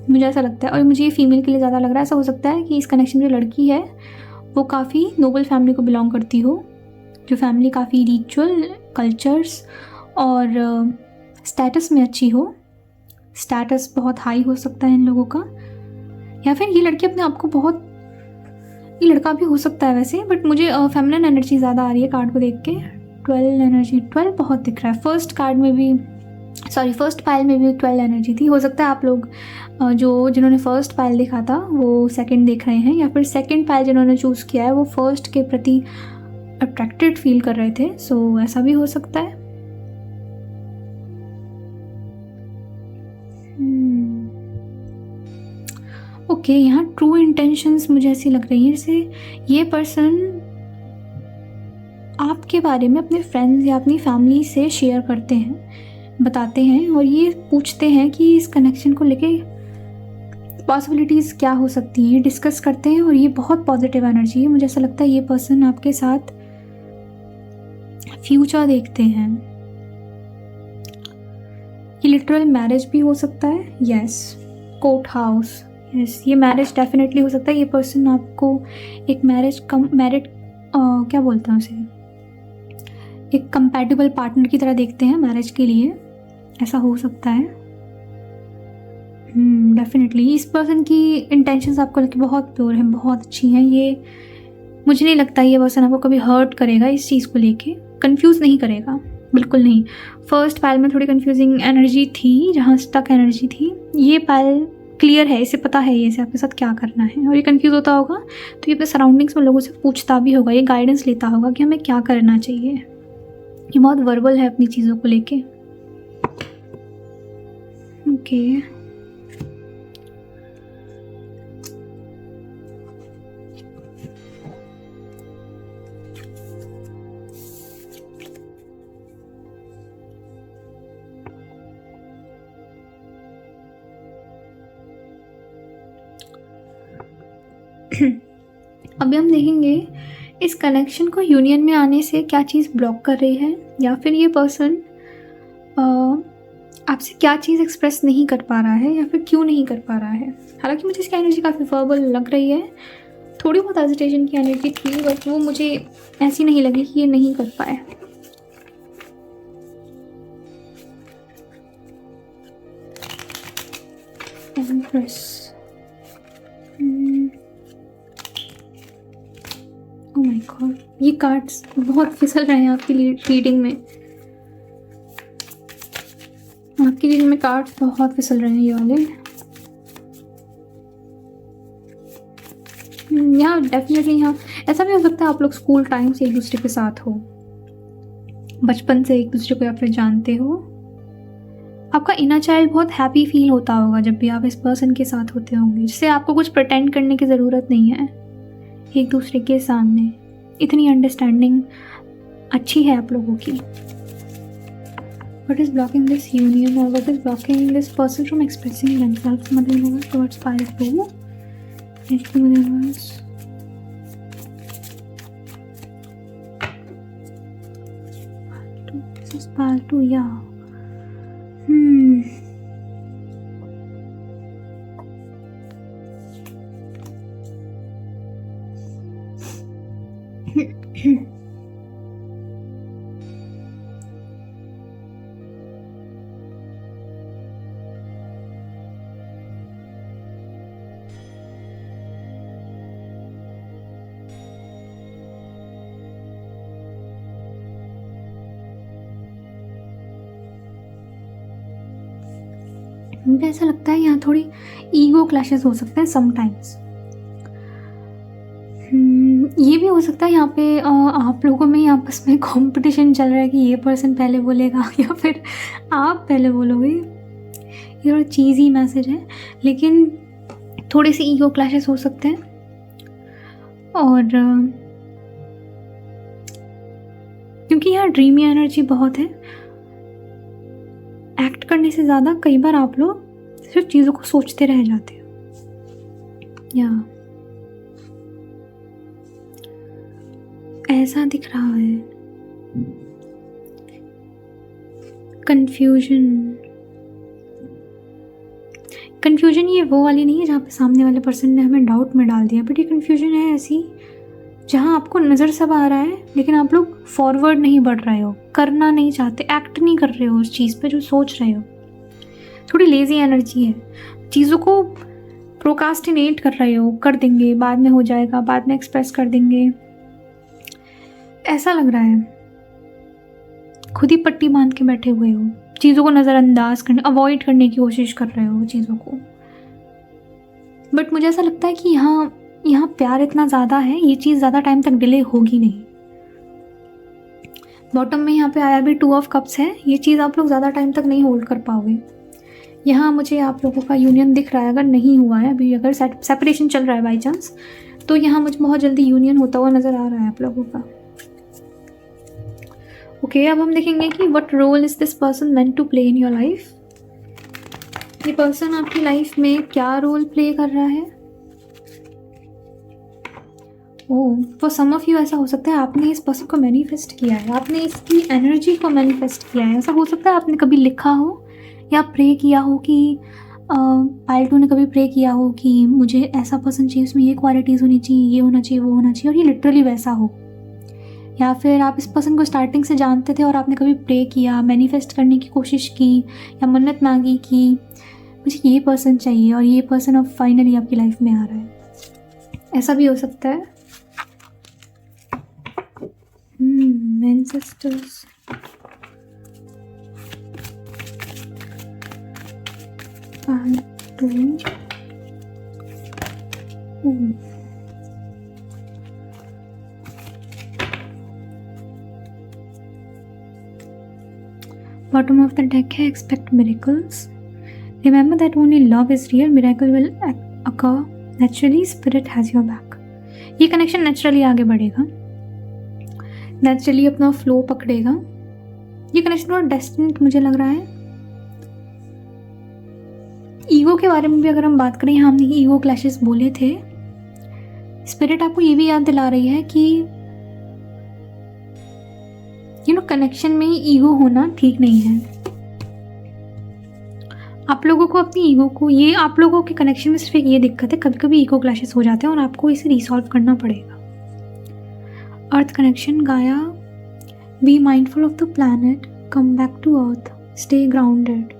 मुझे ऐसा लगता है। और मुझे ये फीमेल के लिए ज़्यादा लग रहा है। ऐसा हो सकता है कि इस कनेक्शन में जो लड़की है वो काफ़ी नोबल फैमिली को बिलोंग करती हो, जो फैमिली काफ़ी रिचुअल, कल्चर्स और स्टेटस में अच्छी हो। स्टेटस बहुत हाई हो सकता है इन लोगों का, या फिर ये लड़की अपने आप को बहुत, ये लड़का भी हो सकता है वैसे, बट मुझे फेमिनिन एनर्जी ज़्यादा आ रही है कार्ड को देख के। 12 एनर्जी, 12 बहुत दिख रहा है। फर्स्ट पाइल में भी 12 एनर्जी थी। हो सकता है आप लोग जिन्होंने फर्स्ट पाइल देखा था वो सेकंड देख रहे हैं, या फिर सेकंड पाइल जिन्होंने चूज़ किया है वो फर्स्ट के प्रति अट्रैक्टेड फील कर रहे थे। सो ऐसा भी हो सकता है। ओके, यहाँ ट्रू इंटेंशंस मुझे ऐसी लग रही है जैसे ये पर्सन आपके बारे में अपने फ्रेंड्स या अपनी फैमिली से शेयर करते हैं, बताते हैं और ये पूछते हैं कि इस कनेक्शन को लेके पॉसिबिलिटीज़ क्या हो सकती हैं, डिस्कस करते हैं। और ये बहुत पॉजिटिव एनर्जी है। मुझे ऐसा लगता है ये पर्सन आपके साथ फ्यूचर देखते हैं। ये लिटरल मैरिज भी हो सकता है। यस, कोर्ट हाउस यस, ये मैरिज डेफिनेटली हो सकता है। ये पर्सन आपको एक मैरिड क्या बोलते हैं उसे, एक कंपैटिबल पार्टनर की तरह देखते हैं मैरिज के लिए, ऐसा हो सकता है। डेफिनेटली इस पर्सन की इंटेंशंस आपको लेके बहुत प्योर हैं, बहुत अच्छी हैं। ये मुझे नहीं लगता ये पर्सन आपको कभी हर्ट करेगा, इस चीज़ को लेके कंफ्यूज नहीं करेगा, बिल्कुल नहीं। फर्स्ट पायल में थोड़ी कंफ्यूजिंग एनर्जी थी, जहाँ स्टक एनर्जी थी। ये पायल क्लियर है, इसे पता है इसे आपके साथ क्या करना है, और ये कंफ्यूज होता होगा तो ये अपने सराउंडिंग्स में लोगों से पूछता भी होगा, ये गाइडेंस लेता होगा कि हमें क्या करना चाहिए। ये बहुत वर्बल है अपनी चीज़ों को लेके। ओके अभी हम देखेंगे इस कनेक्शन को यूनियन में आने से क्या चीज़ ब्लॉक कर रही है, या फिर ये पर्सन आपसे क्या चीज़ एक्सप्रेस नहीं कर पा रहा है, या फिर क्यों नहीं कर पा रहा है। हालांकि मुझे इसकी एनर्जी काफ़ी वर्बल लग रही है, थोड़ी बहुत हेजिटेशन की एनर्जी थी, बट वो मुझे ऐसी नहीं लगी कि ये नहीं कर पाए। ओह माय गॉड, ये कार्ड्स बहुत फिसल रहे हैं आपकी रीडिंग में। आपकी रीडिंग में कार्ड्स बहुत फिसल रहे हैं ये वाले। यहाँ डेफिनेटली यहाँ ऐसा भी हो सकता है आप लोग स्कूल टाइम से एक दूसरे के साथ हो, बचपन से एक दूसरे को या फिर जानते हो। आपका इनर चाइल्ड बहुत हैप्पी फील होता होगा जब भी आप इस पर्सन के साथ होते होंगे, जिससे आपको कुछ प्रिटेंड करने की ज़रूरत नहीं है एक दूसरे के सामने। इतनी अंडरस्टैंडिंग अच्छी है आप लोगों की। What is blocking this union, or what is blocking this person from expressing themselves? Mother Universe towards pile 2. Next to Mother Universe. This is pile 2, yeah. मुझे ऐसा लगता है यहाँ थोड़ी ईगो क्लैशेस हो सकते हैं समटाइम्स। ये भी हो सकता है यहाँ पे आप लोगों में आपस में कंपटीशन चल रहा है कि ये पर्सन पहले बोलेगा या फिर आप पहले बोलोगे। ये थोड़ा चीज़ी मैसेज है, लेकिन थोड़े से ईगो क्लैशेस हो सकते हैं। और क्योंकि यहाँ ड्रीमी एनर्जी बहुत है, एक्ट करने से ज़्यादा कई बार आप लोग सिर्फ चीज़ों को सोचते रह जाते हो। या ऐसा दिख रहा है कंफ्यूजन ये वो वाली नहीं है जहाँ पे सामने वाले पर्सन ने हमें डाउट में डाल दिया, बट ये कंफ्यूजन है ऐसी जहाँ आपको नज़र सब आ रहा है, लेकिन आप लोग फॉरवर्ड नहीं बढ़ रहे हो, करना नहीं चाहते, एक्ट नहीं कर रहे हो उस चीज़ पे जो सोच रहे हो। थोड़ी लेज़ी एनर्जी है, चीज़ों को प्रोकास्टिनेट कर रहे हो, कर देंगे, बाद में हो जाएगा, बाद में एक्सप्रेस कर देंगे, ऐसा लग रहा है। खुद ही पट्टी बांध के बैठे हुए हो, चीज़ों को नज़रअंदाज करने, अवॉइड करने की कोशिश कर रहे हो चीज़ों को। बट मुझे ऐसा लगता है कि यहाँ प्यार इतना ज़्यादा है, ये चीज़ ज़्यादा टाइम तक डिले होगी नहीं। बॉटम में यहाँ पे आया भी 2 ऑफ कप्स है, ये चीज़ आप लोग ज़्यादा टाइम तक नहीं होल्ड कर पाओगे। यहाँ मुझे आप लोगों का यूनियन दिख रहा है, अगर नहीं हुआ है अभी, अगर सेपरेशन चल रहा है बाई चांस, तो यहाँ मुझे बहुत जल्दी यूनियन होता हुआ नज़र आ रहा है आप लोगों का। ओके, अब हम देखेंगे कि what role is this person meant to play in your life. ये पर्सन आपकी लाइफ में क्या रोल प्ले कर रहा है। Oh, for some of you ऐसा हो सकता है आपने इस पर्सन को मैनिफेस्ट किया है, आपने इसकी एनर्जी को मैनिफेस्ट किया है। ऐसा हो सकता है आपने कभी लिखा हो या प्रे किया हो कि पायल 2 ने कभी प्रे किया हो कि मुझे ऐसा पर्सन चाहिए, उसमें ये क्वालिटीज़ होनी चाहिए, ये होना चाहिए, वो होना चाहिए, और ये लिटरली वैसा हो। या फिर आप इस पर्सन को स्टार्टिंग से जानते थे और आपने कभी प्रे किया, मैनिफेस्ट करने की कोशिश की या मन्नत मांगी कि मुझे ये पर्सन चाहिए और ये पर्सन अब फाइनली आपकी लाइफ में आ रहा है। ऐसा भी हो सकता है। Ancestors, bottom of the deck है expect miracles, remember that only love is real, miracle will occur naturally, spirit has your back. ये कनेक्शन नेचुरली आगे बढ़ेगा, नेचुरली अपना फ्लो पकड़ेगा। ये कनेक्शन थोड़ा डेस्टिनेट मुझे लग रहा है। ईगो के बारे में भी अगर हम बात करें, हमने ईगो क्लैशेस बोले थे। स्पिरिट आपको ये भी याद दिला रही है कि कनेक्शन में ईगो होना ठीक नहीं है। आप लोगों को अपनी ईगो को, ये आप लोगों के कनेक्शन में सिर्फ एक ये दिक्कत है, कभी कभी ईगो क्लैशेस हो जाते हैं और आपको इसे रिसॉल्व करना पड़ेगा। Earth connection, Gaia, be mindful of the planet, come back to earth, stay grounded.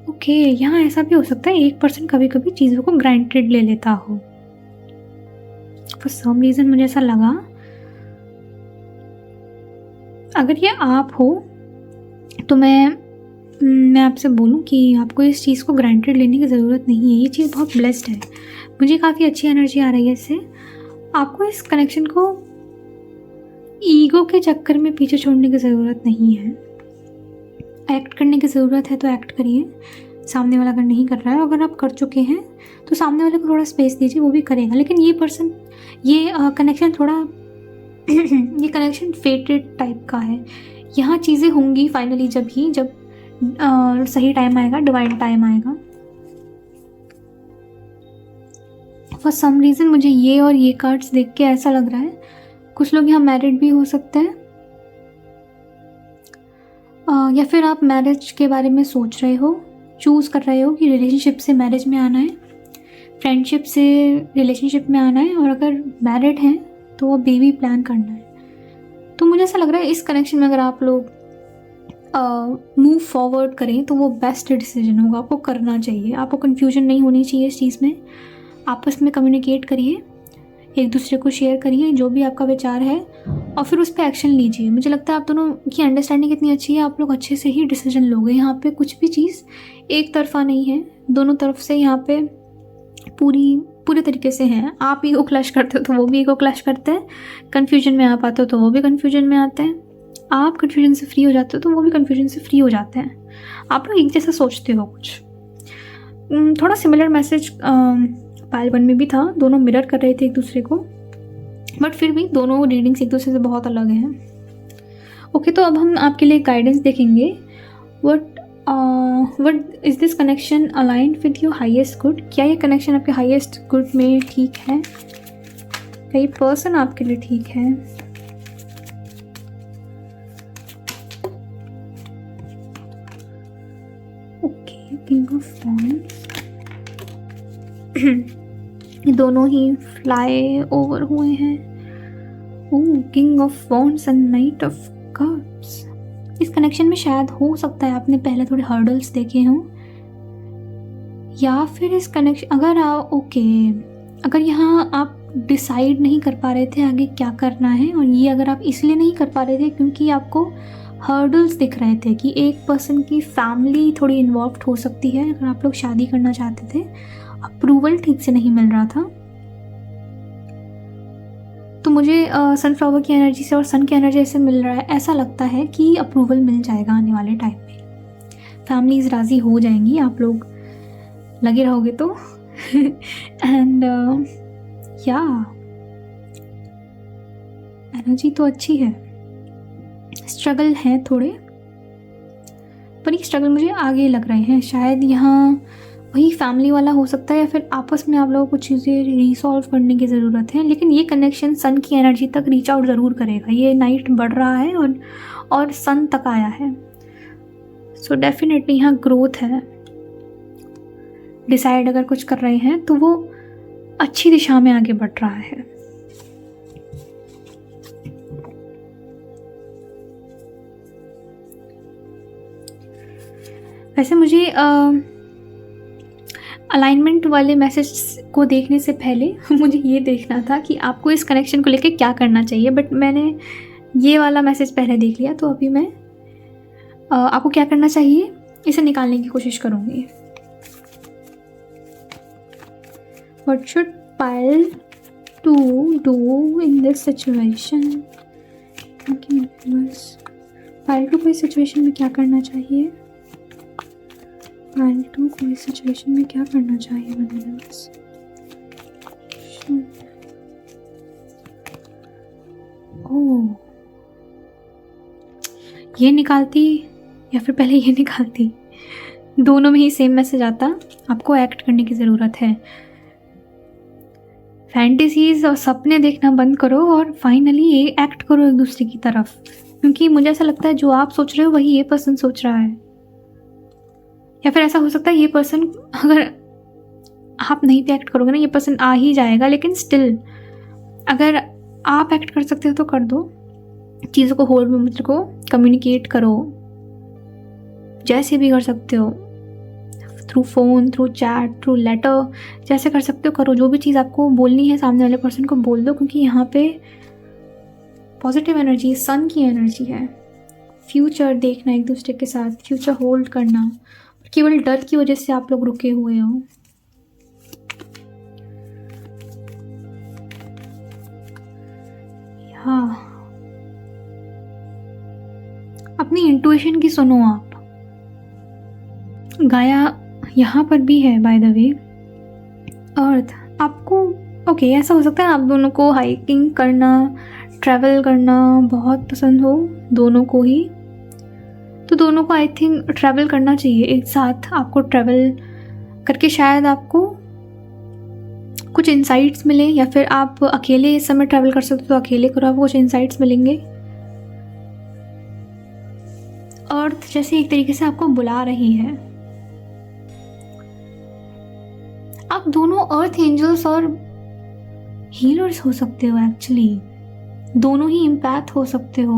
Okay, यहाँ ऐसा भी हो सकता है एक पर्सन कभी कभी चीज़ों को ग्रांटेड ले लेता हो। फॉर सम रीज़न मुझे ऐसा लगा, अगर ये आप हो तो मैं आपसे बोलूँ कि आपको इस चीज़ को ग्रांटेड लेने की ज़रूरत नहीं है। ये चीज़ बहुत ब्लेस्ड है, मुझे काफ़ी अच्छी एनर्जी आ रही है इससे। आपको इस कनेक्शन को ईगो के चक्कर में पीछे छोड़ने की ज़रूरत नहीं है। एक्ट करने की ज़रूरत है तो एक्ट करिए, सामने वाला अगर नहीं कर रहा है, अगर आप कर चुके हैं तो सामने वाले को थोड़ा स्पेस दीजिए, वो भी करेगा। लेकिन ये पर्सन, ये कनेक्शन थोड़ा ये कनेक्शन फेटेड टाइप का है। यहाँ चीज़ें होंगी फाइनली जब सही टाइम आएगा, डिवाइन टाइम आएगा। फॉर सम रीज़न मुझे ये और ये कार्ड्स देख के ऐसा लग रहा है कुछ लोग यहाँ मैरिड भी हो सकते हैं, या फिर आप मैरिज के बारे में सोच रहे हो, चूज़ कर रहे हो कि रिलेशनशिप से मैरिज में आना है, फ्रेंडशिप से रिलेशनशिप में आना है, और अगर मैरिड हैं तो वो बेबी प्लान करना है। तो मुझे ऐसा लग रहा है इस कनेक्शन में अगर आप लोग मूव फॉरवर्ड करें तो वो बेस्ट डिसीजन होगा, आपको करना चाहिए। आपको कन्फ्यूजन नहीं होनी चाहिए इस चीज़ में। आपस में कम्युनिकेट करिए, एक दूसरे को शेयर करिए जो भी आपका विचार है, और फिर उस पर एक्शन लीजिए। मुझे लगता है आप दोनों की अंडरस्टैंडिंग इतनी अच्छी है, आप लोग अच्छे से ही डिसीजन लोगे। यहाँ पे कुछ भी चीज़ एक तरफा नहीं है, दोनों तरफ से यहाँ पे पूरे तरीके से हैं। आप ईगो क्लैश करते हो तो वो भी ईगो क्लैश करते हैं, कन्फ्यूजन में आप आते हो तो वो भी कन्फ्यूजन में आते हैं, आप कन्फ्यूजन से फ्री हो जाते हो तो वो भी कन्फ्यूजन से फ्री हो जाते हैं। आप लोग एक जैसा सोचते हो कुछ। थोड़ा सिमिलर मैसेज पायल 1 में भी था, दोनों मिरर कर रहे थे एक दूसरे को, बट फिर भी दोनों रीडिंग्स एक दूसरे से बहुत अलग हैं। ओके, तो अब हम आपके लिए गाइडेंस देखेंगे। What is this connection aligned with your highest good? क्या ये कनेक्शन आपके हाईएस्ट गुड में ठीक है? क्या ये पर्सन आपके लिए ठीक है? ओके, किंग ऑफ वॉन्ड्स ये दोनों ही फ्लाई ओवर हुए हैं। King of wands and night of cups. इस कनेक्शन में शायद हो सकता है आपने पहले थोड़े हर्डल्स देखे हों, या फिर इस कनेक्शन अगर यहाँ आप डिसाइड नहीं कर पा रहे थे आगे क्या करना है, और ये अगर आप इसलिए नहीं कर पा रहे थे क्योंकि आपको हर्डल्स दिख रहे थे कि एक पर्सन की फैमिली थोड़ी इन्वॉल्व हो सकती है, अगर आप लोग शादी करना चाहते थे, अप्रूवल ठीक से नहीं मिल रहा था। तो मुझे सनफ्लावर की एनर्जी से और सन की एनर्जी से मिल रहा है, ऐसा लगता है कि अप्रूवल मिल जाएगा आने वाले टाइम में, फैमिलीज राज़ी हो जाएंगी, आप लोग लगे रहोगे तो। एंड या एनर्जी तो अच्छी है, स्ट्रगल है थोड़े, पर ये स्ट्रगल मुझे आगे लग रहे हैं। शायद यहाँ वही फैमिली वाला हो सकता है, या फिर आपस में आप लोगों को चीज़ें रिसॉल्व करने की ज़रूरत है। लेकिन ये कनेक्शन सन की एनर्जी तक रीच आउट ज़रूर करेगा। ये नाइट बढ़ रहा है और सन तक आया है, सो डेफिनेटली यहाँ ग्रोथ है। डिसाइड अगर कुछ कर रहे हैं तो वो अच्छी दिशा में आगे बढ़ रहा है। वैसे मुझे अलाइनमेंट वाले मैसेज को देखने से पहले मुझे ये देखना था कि आपको इस कनेक्शन को लेके क्या करना चाहिए, बट मैंने ये वाला मैसेज पहले देख लिया। तो अभी मैं आपको क्या करना चाहिए इसे निकालने की कोशिश करूँगी। What should Pile 2 do in this situation? Pile 2 को इस सिचुएशन में क्या करना चाहिए? Pile 2 को इस सिचुएशन में क्या करना चाहिए? बस ओह, ये निकालती या फिर पहले ये निकालती, दोनों में ही सेम मैसेज आता। आपको एक्ट करने की ज़रूरत है। फैंटेसीज और सपने देखना बंद करो और फाइनली ये एक्ट करो एक दूसरे की तरफ, क्योंकि मुझे ऐसा लगता है जो आप सोच रहे हो वही ये पर्सन सोच रहा है। या फिर ऐसा हो सकता है ये पर्सन, अगर आप नहीं भी एक्ट करोगे ना, ये पर्सन आ ही जाएगा। लेकिन स्टिल अगर आप एक्ट कर सकते हो तो कर दो। चीज़ों को होल्ड में मत रखो, कम्युनिकेट करो जैसे भी कर सकते हो, through phone, through chat, through letter, जैसे कर सकते हो करो। जो भी चीज़ आपको बोलनी है सामने वाले पर्सन को बोल दो, क्योंकि यहाँ पे पॉजिटिव एनर्जी, सन की एनर्जी है। फ्यूचर देखना एक दूसरे के साथ, फ्यूचर होल्ड करना। केवल डर की वजह से आप लोग रुके हुए हो। हाँ, अपनी इंट्यूशन की सुनो आप। गाया यहाँ पर भी है बाय द वे। अर्थ आपको ओके, ऐसा हो सकता है आप दोनों को हाइकिंग करना, ट्रैवल करना बहुत पसंद हो, दोनों को ही। तो दोनों को आई थिंक ट्रैवल करना चाहिए एक साथ। आपको ट्रैवल करके शायद आपको कुछ इंसाइट्स मिले, या फिर आप अकेले इस समय ट्रैवल कर सकते हो तो अकेले करो, आपको कुछ इंसाइट्स मिलेंगे। अर्थ जैसे एक तरीके से आपको बुला रही है। आप दोनों अर्थ एंजल्स और हीलर्स हो सकते हो एक्चुअली, दोनों ही इम्पैथ हो सकते हो।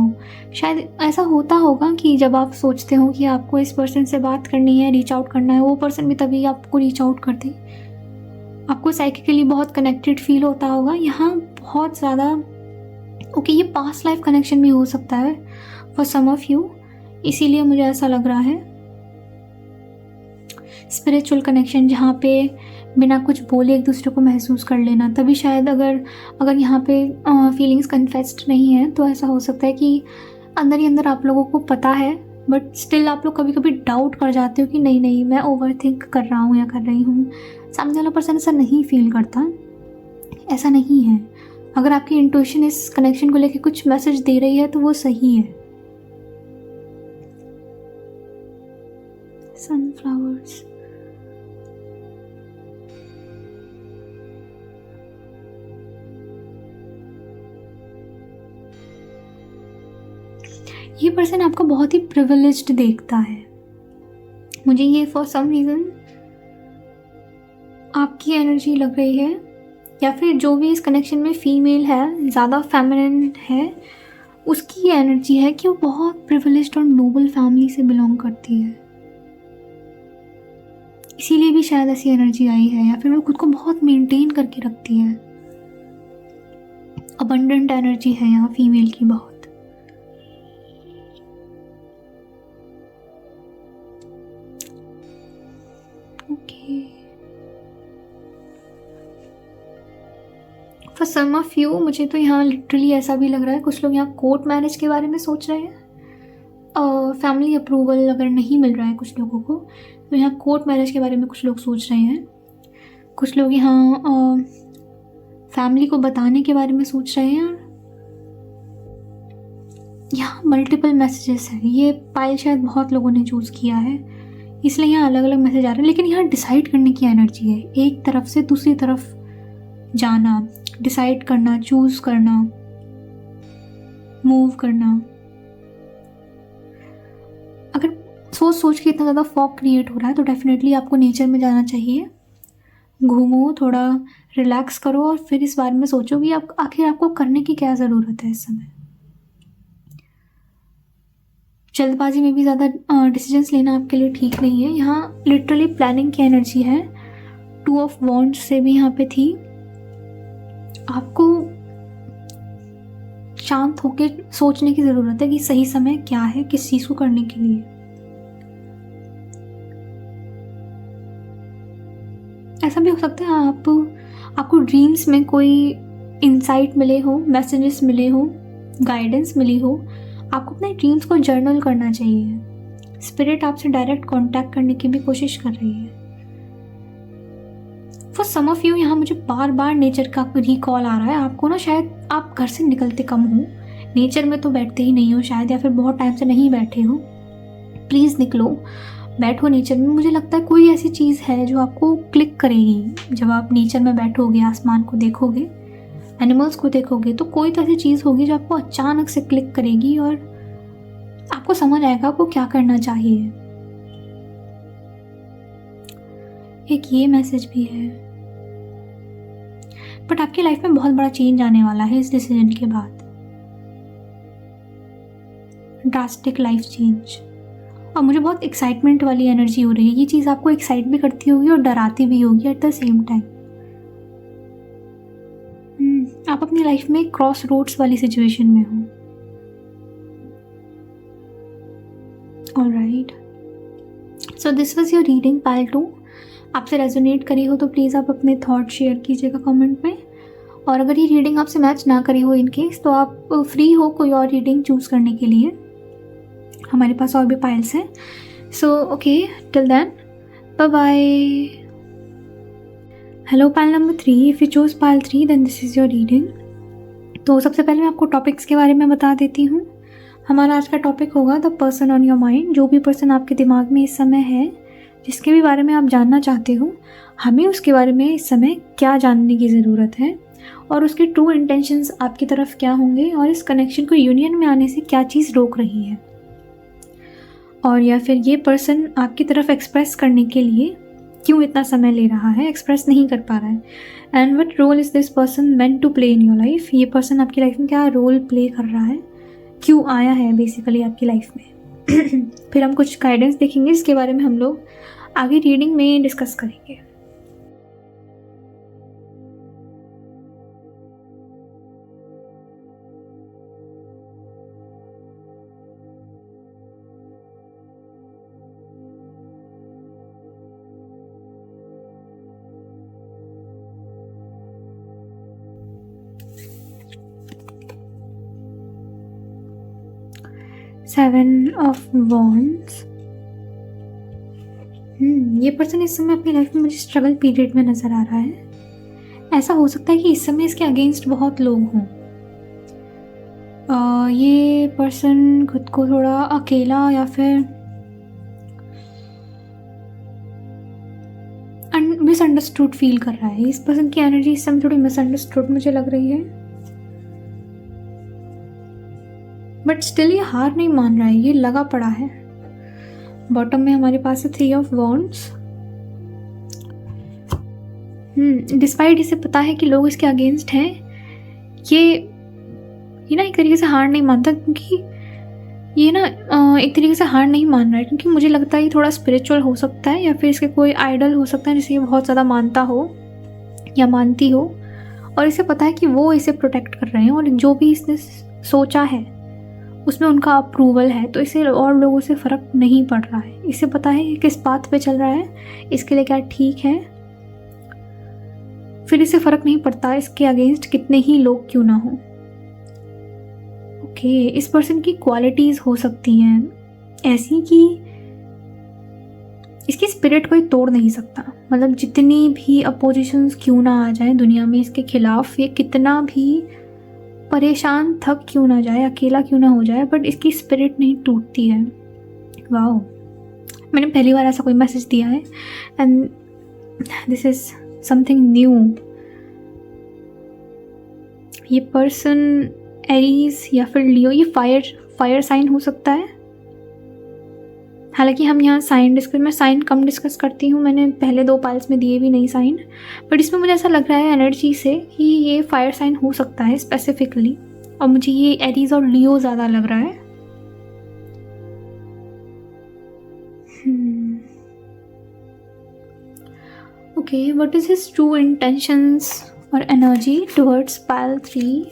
शायद ऐसा होता होगा कि जब आप सोचते हो कि आपको इस पर्सन से बात करनी है, रीच आउट करना है, वो पर्सन भी तभी आपको रीच आउट कर दे। आपको साइकिकली बहुत कनेक्टेड फील होता होगा यहाँ बहुत ज़्यादा। ओके, ये पास्ट लाइफ कनेक्शन भी हो सकता है फॉर सम ऑफ यू, इसीलिए मुझे ऐसा लग रहा है। स्पिरिचुअल कनेक्शन जहाँ पे बिना कुछ बोले एक दूसरे को महसूस कर लेना, तभी शायद अगर यहाँ पे फीलिंग्स कन्फेस्ड नहीं है तो ऐसा हो सकता है कि अंदर ही अंदर आप लोगों को पता है, बट स्टिल आप लोग कभी कभी डाउट कर जाते हो कि नहीं मैं ओवर थिंक कर रहा हूँ या कर रही हूँ। सामने वाला पर्सन ऐसा नहीं फील करता, ऐसा नहीं है। अगर आपकी इंट्यूशन इस कनेक्शन को लेकर कुछ मैसेज दे रही है तो वो सही है। सनफ्लावर्स, ये पर्सन आपको बहुत ही प्रिविलेज्ड देखता है। मुझे ये फॉर सम रीज़न आपकी एनर्जी लग रही है, या फिर जो भी इस कनेक्शन में फीमेल है, ज़्यादा फेमिनिन है, उसकी एनर्जी है कि वो बहुत प्रिविलेज्ड और नोबल फैमिली से बिलोंग करती है। इसीलिए भी शायद ऐसी एनर्जी आई है, या फिर वो खुद को बहुत मेंटेन करके रखती है। अबंडेंट एनर्जी है यहाँ फीमेल की बहुत। फॉर सम ऑफ यू मुझे तो यहाँ लिटरली ऐसा भी लग रहा है, कुछ लोग यहाँ कोर्ट मैरिज के बारे में सोच रहे हैं। फैमिली अप्रूवल अगर नहीं मिल रहा है कुछ लोगों को, तो यहाँ कोर्ट मैरिज के बारे में कुछ लोग सोच रहे हैं। कुछ लोग यहाँ फैमिली को बताने के बारे में सोच रहे हैं। यहाँ मल्टीपल मैसेजेस हैं। ये पाइल शायद बहुत लोगों ने चूज़ किया है। इसलिए यहाँ अलग अलग मैसेज आ रहे हैं, लेकिन यहाँ डिसाइड करने की एनर्जी है, एक तरफ से दूसरी तरफ जाना, डिसाइड करना, चूज करना, मूव करना। अगर सोच सोच के इतना ज़्यादा फॉग क्रिएट हो रहा है तो डेफिनेटली आपको नेचर में जाना चाहिए, घूमो, थोड़ा रिलैक्स करो और फिर इस बारे में सोचो कि आप आखिर आपको करने की क्या ज़रूरत है इस समय। जल्दबाजी में भी ज़्यादा डिसीजंस लेना आपके लिए ठीक नहीं है। यहाँ लिटरली प्लानिंग की एनर्जी है, 2 ऑफ वॉन्ड्स से भी यहाँ पे थी। आपको शांत होकर सोचने की ज़रूरत है कि सही समय क्या है किस चीज़ को करने के लिए। ऐसा भी हो सकता है आपको ड्रीम्स में कोई इंसाइट मिले हो, मैसेजेस मिले हो, गाइडेंस मिली हो। आपको अपने ड्रीम्स को जर्नल करना चाहिए। स्पिरिट आपसे डायरेक्ट कांटेक्ट करने की भी कोशिश कर रही है। फॉर सम ऑफ यू यहाँ मुझे बार बार नेचर का रिकॉल आ रहा है। आपको ना शायद आप घर से निकलते कम हो, नेचर में तो बैठते ही नहीं हो शायद, या फिर बहुत टाइम से नहीं बैठे हो। प्लीज़ निकलो, बैठो नेचर में। मुझे लगता है कोई ऐसी चीज़ है जो आपको क्लिक करेगी जब आप नेचर में बैठोगे, आसमान को देखोगे, एनिमल्स को देखोगे, तो कोई तो ऐसी चीज़ होगी जो आपको अचानक से क्लिक करेगी और आपको समझ आएगा आपको क्या करना चाहिए। एक ये मैसेज भी है, बट आपकी लाइफ में बहुत बड़ा चेंज आने वाला है इस डिसीजन के बाद, ड्रास्टिक लाइफ चेंज। और मुझे बहुत एक्साइटमेंट वाली एनर्जी हो रही है। ये चीज़ आपको एक्साइट भी करती होगी और डराती भी होगी एट द सेम टाइम। आप अपनी लाइफ में क्रॉस रोड्स वाली सिचुएशन में हो। Alright, so this was your reading pile 2। आपसे रेजोनेट करी हो तो प्लीज़ आप अपने थॉट शेयर कीजिएगा कमेंट में। और अगर ये रीडिंग आपसे मैच ना करी हो इन केस, तो आप फ्री हो कोई और रीडिंग चूज़ करने के लिए। हमारे पास और भी पाइल्स हैं। So okay, till then bye bye. Hello pile number 3, if you choose pile 3 then this is your reading. तो सबसे पहले मैं आपको टॉपिक्स के बारे में बता देती हूँ। हमारा आज का टॉपिक होगा the person on your mind. जो भी पर्सन आपके दिमाग में इस समय है, जिसके भी बारे में आप जानना चाहते हो, हमें उसके बारे में इस समय क्या जानने की ज़रूरत है और उसके ट्रू इंटेंशंस आपकी तरफ क्या होंगे और इस कनेक्शन को यूनियन में आने से क्या चीज़ रोक रही है, और या फिर ये पर्सन आपकी तरफ एक्सप्रेस करने के लिए क्यों इतना समय ले रहा है, एक्सप्रेस नहीं कर पा रहा है। And what role is this person meant to play in your life. ये पर्सन आपकी लाइफ में क्या रोल प्ले कर रहा है, क्यों आया है बेसिकली आपकी लाइफ में। फिर हम कुछ गाइडेंस देखेंगे, इसके बारे में हम लोग आगे रीडिंग में डिस्कस करेंगे। Seven of wands. ये पर्सन इस समय अपनी लाइफ में मुझे स्ट्रगल पीरियड में नज़र आ रहा है। ऐसा हो सकता है कि इस समय इसके अगेंस्ट बहुत लोग हों। ये पर्सन खुद को थोड़ा अकेला या फिर मिसअंडरस्टूड फील कर रहा है। इस पर्सन की एनर्जी इस समय थोड़ी मिसअंडरस्टूड मुझे लग रही है, बट स्टिल ये हार नहीं मान रहा है, ये लगा पड़ा है। बॉटम में हमारे पास है 3 ऑफ वॉन्ड्स। डिस्पाइट इसे पता है कि लोग इसके अगेंस्ट हैं, ये ना एक तरीके से हार नहीं मानता, क्योंकि ये ना एक तरीके से हार नहीं मान रहा है, क्योंकि मुझे लगता है ये थोड़ा स्पिरिचुअल हो सकता है या फिर इसके कोई आइडल हो सकता है जिसे ये बहुत ज़्यादा मानता हो या मानती हो, और इसे पता है कि वो इसे प्रोटेक्ट कर रहे हैं और जो भी इसने सोचा है उसमें उनका अप्रूवल है, तो इसे और लोगों से फ़र्क नहीं पड़ रहा है। इसे पता है किस पाथ पे चल रहा है, इसके लिए क्या ठीक है, फिर इसे फ़र्क नहीं पड़ता इसके अगेंस्ट कितने ही लोग क्यों ना हो। ओके, इस पर्सन की क्वालिटीज़ हो सकती हैं ऐसी कि इसकी स्पिरिट कोई तोड़ नहीं सकता। मतलब जितनी भी अपोजिशंस क्यों ना आ जाए दुनिया में इसके खिलाफ, ये कितना भी परेशान थक क्यों ना जाए, अकेला क्यों ना हो जाए, बट इसकी स्पिरिट नहीं टूटती है। वाओ, मैंने पहली बार ऐसा कोई मैसेज दिया है and this is something new. ये पर्सन एरीज या फिर लियो, ये फायर साइन हो सकता है। हालांकि हम यहाँ मैं साइन कम डिस्कस करती हूँ, मैंने पहले 2 पाइल्स में दिए भी नहीं साइन, बट इसमें मुझे ऐसा लग रहा है एनर्जी से कि ये फायर साइन हो सकता है स्पेसिफिकली, और मुझे ये एरीज और लियो ज़्यादा लग रहा है। Okay, what is his true intentions और energy towards pile 3?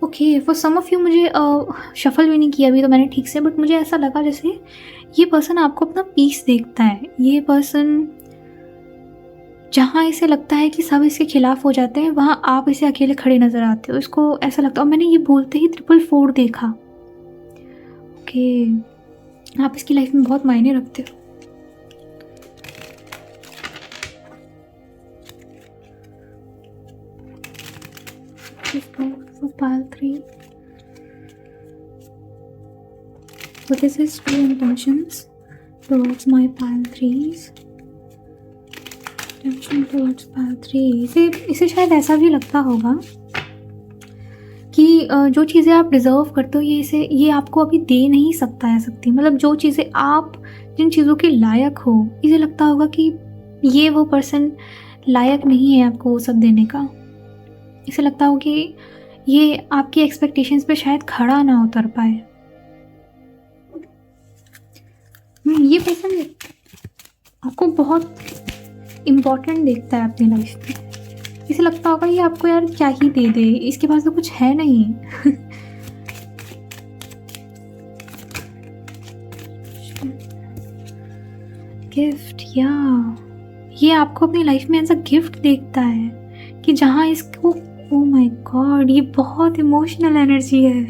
Okay, for some of you, मुझे शफल भी नहीं किया अभी तो मैंने ठीक से, बट मुझे ऐसा लगा जैसे ये पर्सन आपको अपना पीस देखता है। ये पर्सन जहाँ इसे लगता है कि सब इसके खिलाफ हो जाते हैं, वहाँ आप इसे अकेले खड़े नज़र आते हो, इसको ऐसा लगता है। और मैंने ये बोलते ही 444 देखा। ओके, आप इसकी लाइफ में बहुत मायने रखते हो। For pile 3, what is his true intentions towards my pile 3s? Intention towards pile 3, इसे शायद ऐसा भी लगता होगा कि जो चीज़ें आप डिज़र्व करते हो ये आपको अभी दे नहीं सकता है सकती। मतलब जो चीज़ें आप जिन चीज़ों के लायक हो, इसे लगता होगा कि ये वो पर्सन लायक नहीं है आपको वो सब देने का। इसे लगता हो कि ये आपकी एक्सपेक्टेशंस पे शायद खड़ा ना उतर पाए। ये पर्सन आपको बहुत इम्पोर्टेंट देखता है अपनी लाइफ में। इसे लगता होगा ये आपको यार क्या ही दे दे, इसके पास तो कुछ है नहीं। गिफ्ट, या ये आपको अपनी लाइफ में ऐसा गिफ्ट देखता है कि जहाँ इसको, ओ माय गॉड, ये बहुत इमोशनल एनर्जी है।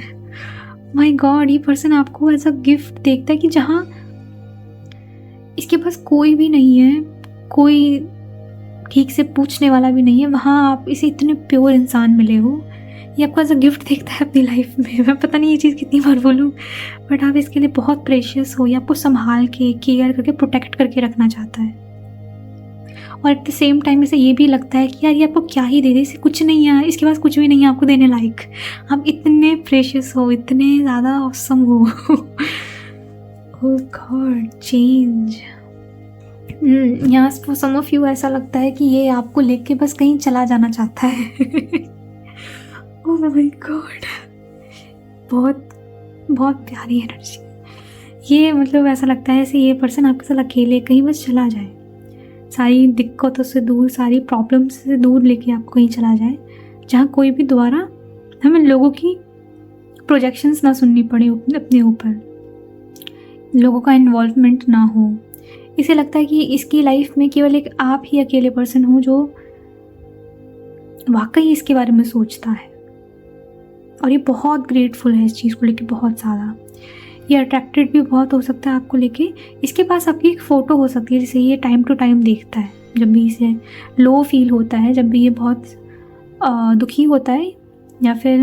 माय गॉड, ये पर्सन आपको ऐसा गिफ्ट देखता है कि जहाँ इसके पास कोई भी नहीं है, कोई ठीक से पूछने वाला भी नहीं है, वहाँ आप इसे इतने प्योर इंसान मिले हो। ये आपको ऐसा गिफ्ट देखता है अपनी लाइफ में। मैं पता नहीं ये चीज़ कितनी बार बोलूँ, बट आप इसके लिए बहुत प्रेशियस हो। ये आपको संभाल के, केयर करके, प्रोटेक्ट करके रखना चाहता है। और एट द सेम टाइम इसे ये भी लगता है कि यार ये आपको क्या ही दे दे, इसे कुछ नहीं है, इसके पास कुछ भी नहीं है आपको देने लायक। आप इतने प्रेशियस हो, इतने ज़्यादा ऑसम हो। ओह गॉड, चेंज। यहाँ फॉर सम ऑफ यू ऐसा लगता है कि ये आपको लेके बस कहीं चला जाना चाहता है। ओह माय गॉड, बहुत बहुत प्यारी एनर्जी। ये मतलब ऐसा लगता है जैसे ये पर्सन आपके साथ अकेले कहीं बस चला जाए, सारी दिक्कतों से दूर, सारी प्रॉब्लम्स से दूर लेके आपको कहीं चला जाए, जहाँ कोई भी दोबारा हमें लोगों की प्रोजेक्शंस ना सुननी पड़े अपने ऊपर, लोगों का इन्वॉल्वमेंट ना हो। इसे लगता है कि इसकी लाइफ में केवल एक आप ही अकेले पर्सन हो जो वाकई इसके बारे में सोचता है, और ये बहुत ग्रेटफुल है इस चीज़ को लेके, बहुत ज़्यादा। ये अट्रैक्टेड भी बहुत हो सकता है आपको लेके। इसके पास आपकी एक फ़ोटो हो सकती है जिसे ये टाइम टू टाइम देखता है, जब भी इसे लो फील होता है, जब भी ये बहुत दुखी होता है, या फिर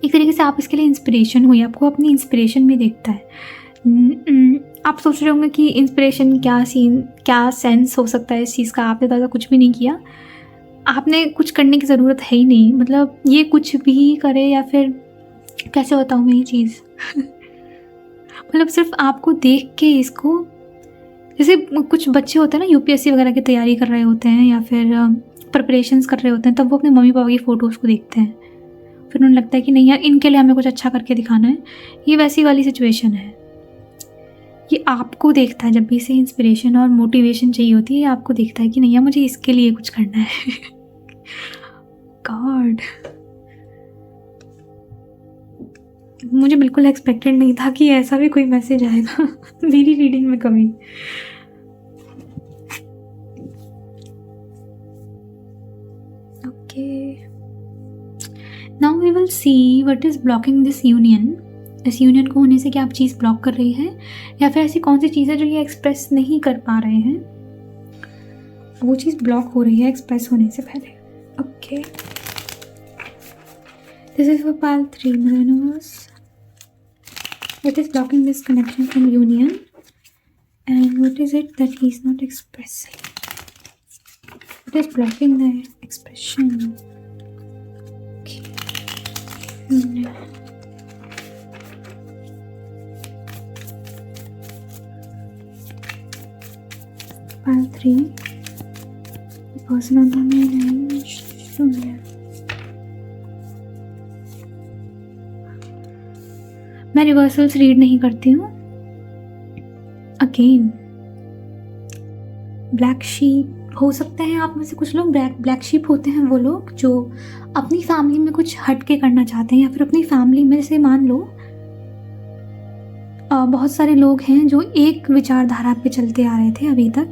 एक तरीके से आप इसके लिए इंस्पिरेशन हुई, आपको अपनी इंस्पिरेशन में देखता है। आप सोच रहे होंगे कि इंस्पिरेशन क्या सेंस हो सकता है इस चीज़ का। आपने ज़्यादा कुछ भी नहीं किया, आपने कुछ करने की ज़रूरत है ही नहीं। मतलब ये कुछ भी करे, या फिर कैसे बताऊँ मैं ये चीज़। मतलब सिर्फ आपको देख के इसको, जैसे कुछ बच्चे होते हैं ना यूपीएससी वगैरह की तैयारी कर रहे होते हैं, या फिर प्रिपरेशंस कर रहे होते हैं, तब वो अपने मम्मी पापा की फ़ोटोज़ को देखते हैं, फिर उन्हें लगता है कि नहीं यार इनके लिए हमें कुछ अच्छा करके दिखाना है। ये वैसी वाली सिचुएशन है। ये आपको देखता है, जब भी इसे इंस्पिरेशन और मोटिवेशन चाहिए होती है, ये आपको देखता है कि नहीं यार मुझे इसके लिए कुछ करना है। गॉड, मुझे बिल्कुल एक्सपेक्टेड नहीं था कि ऐसा भी कोई मैसेज आएगा मेरी रीडिंग में कभी। Okay, now we will see what is blocking this union. इस यूनियन को होने से क्या आप चीज़ ब्लॉक कर रही है, या फिर ऐसी कौन सी चीज़ है जो ये एक्सप्रेस नहीं कर पा रहे हैं, वो चीज़ ब्लॉक हो रही है एक्सप्रेस होने से पहले। Okay, this is for pile 3 universe. What is blocking this connection from union? And what is it that he's not expressing? What is blocking the expression? Okay. Pile 3. The person on the main line. शून्य. मैं reversals read नहीं करती हूँ. Again black sheep हो सकते हैं आप में से कुछ लोग. ब्लैक शीप होते हैं वो लोग जो अपनी फैमिली में कुछ हट के करना चाहते हैं, या फिर अपनी फैमिली में से मान लो बहुत सारे लोग हैं जो एक विचारधारा पे चलते आ रहे थे अभी तक,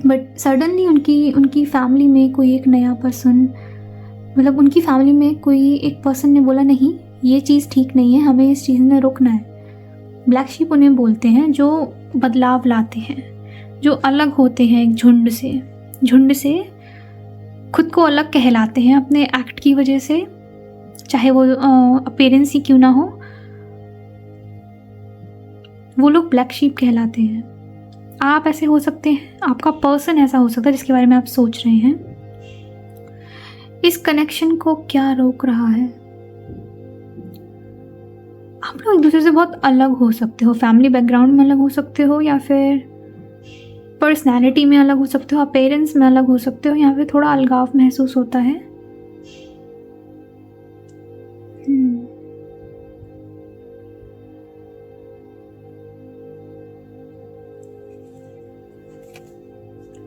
बट सडनली उनकी फैमिली में कोई एक नया पर्सन, मतलब उनकी फैमिली में कोई एक पर्सन ने बोला नहीं ये चीज़ ठीक नहीं है, हमें इस चीज़ में रुकना है. ब्लैक शीप उन्हें बोलते हैं जो बदलाव लाते हैं, जो अलग होते हैं एक झुंड से खुद को अलग कहलाते हैं अपने एक्ट की वजह से, चाहे वो अपीयरेंस ही क्यों ना हो, वो लोग ब्लैक शीप कहलाते हैं. आप ऐसे हो सकते हैं, आपका पर्सन ऐसा हो सकता है जिसके बारे में आप सोच रहे हैं. इस कनेक्शन को क्या रोक रहा है? आप लोग एक दूसरे से बहुत अलग हो सकते हो, फैमिली बैकग्राउंड में अलग हो सकते हो, या फिर पर्सनैलिटी में अलग हो सकते हो, पेरेंट्स में अलग हो सकते हो, यहाँ पे थोड़ा अलगाव महसूस होता है.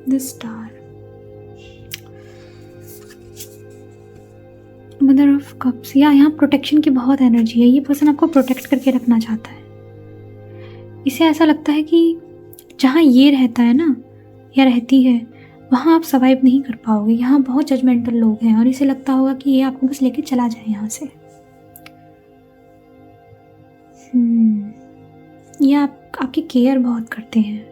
The star, mother of cups, या यहाँ प्रोटेक्शन की बहुत एनर्जी है. ये पर्सन आपको प्रोटेक्ट करके रखना चाहता है. इसे ऐसा लगता है कि जहाँ ये रहता है ना या रहती है वहाँ आप सर्वाइव नहीं कर पाओगे. यहाँ बहुत जजमेंटल लोग हैं और इसे लगता होगा कि ये आपको बस लेके चला जाए यहाँ से. ये आपकी केयर बहुत करते हैं.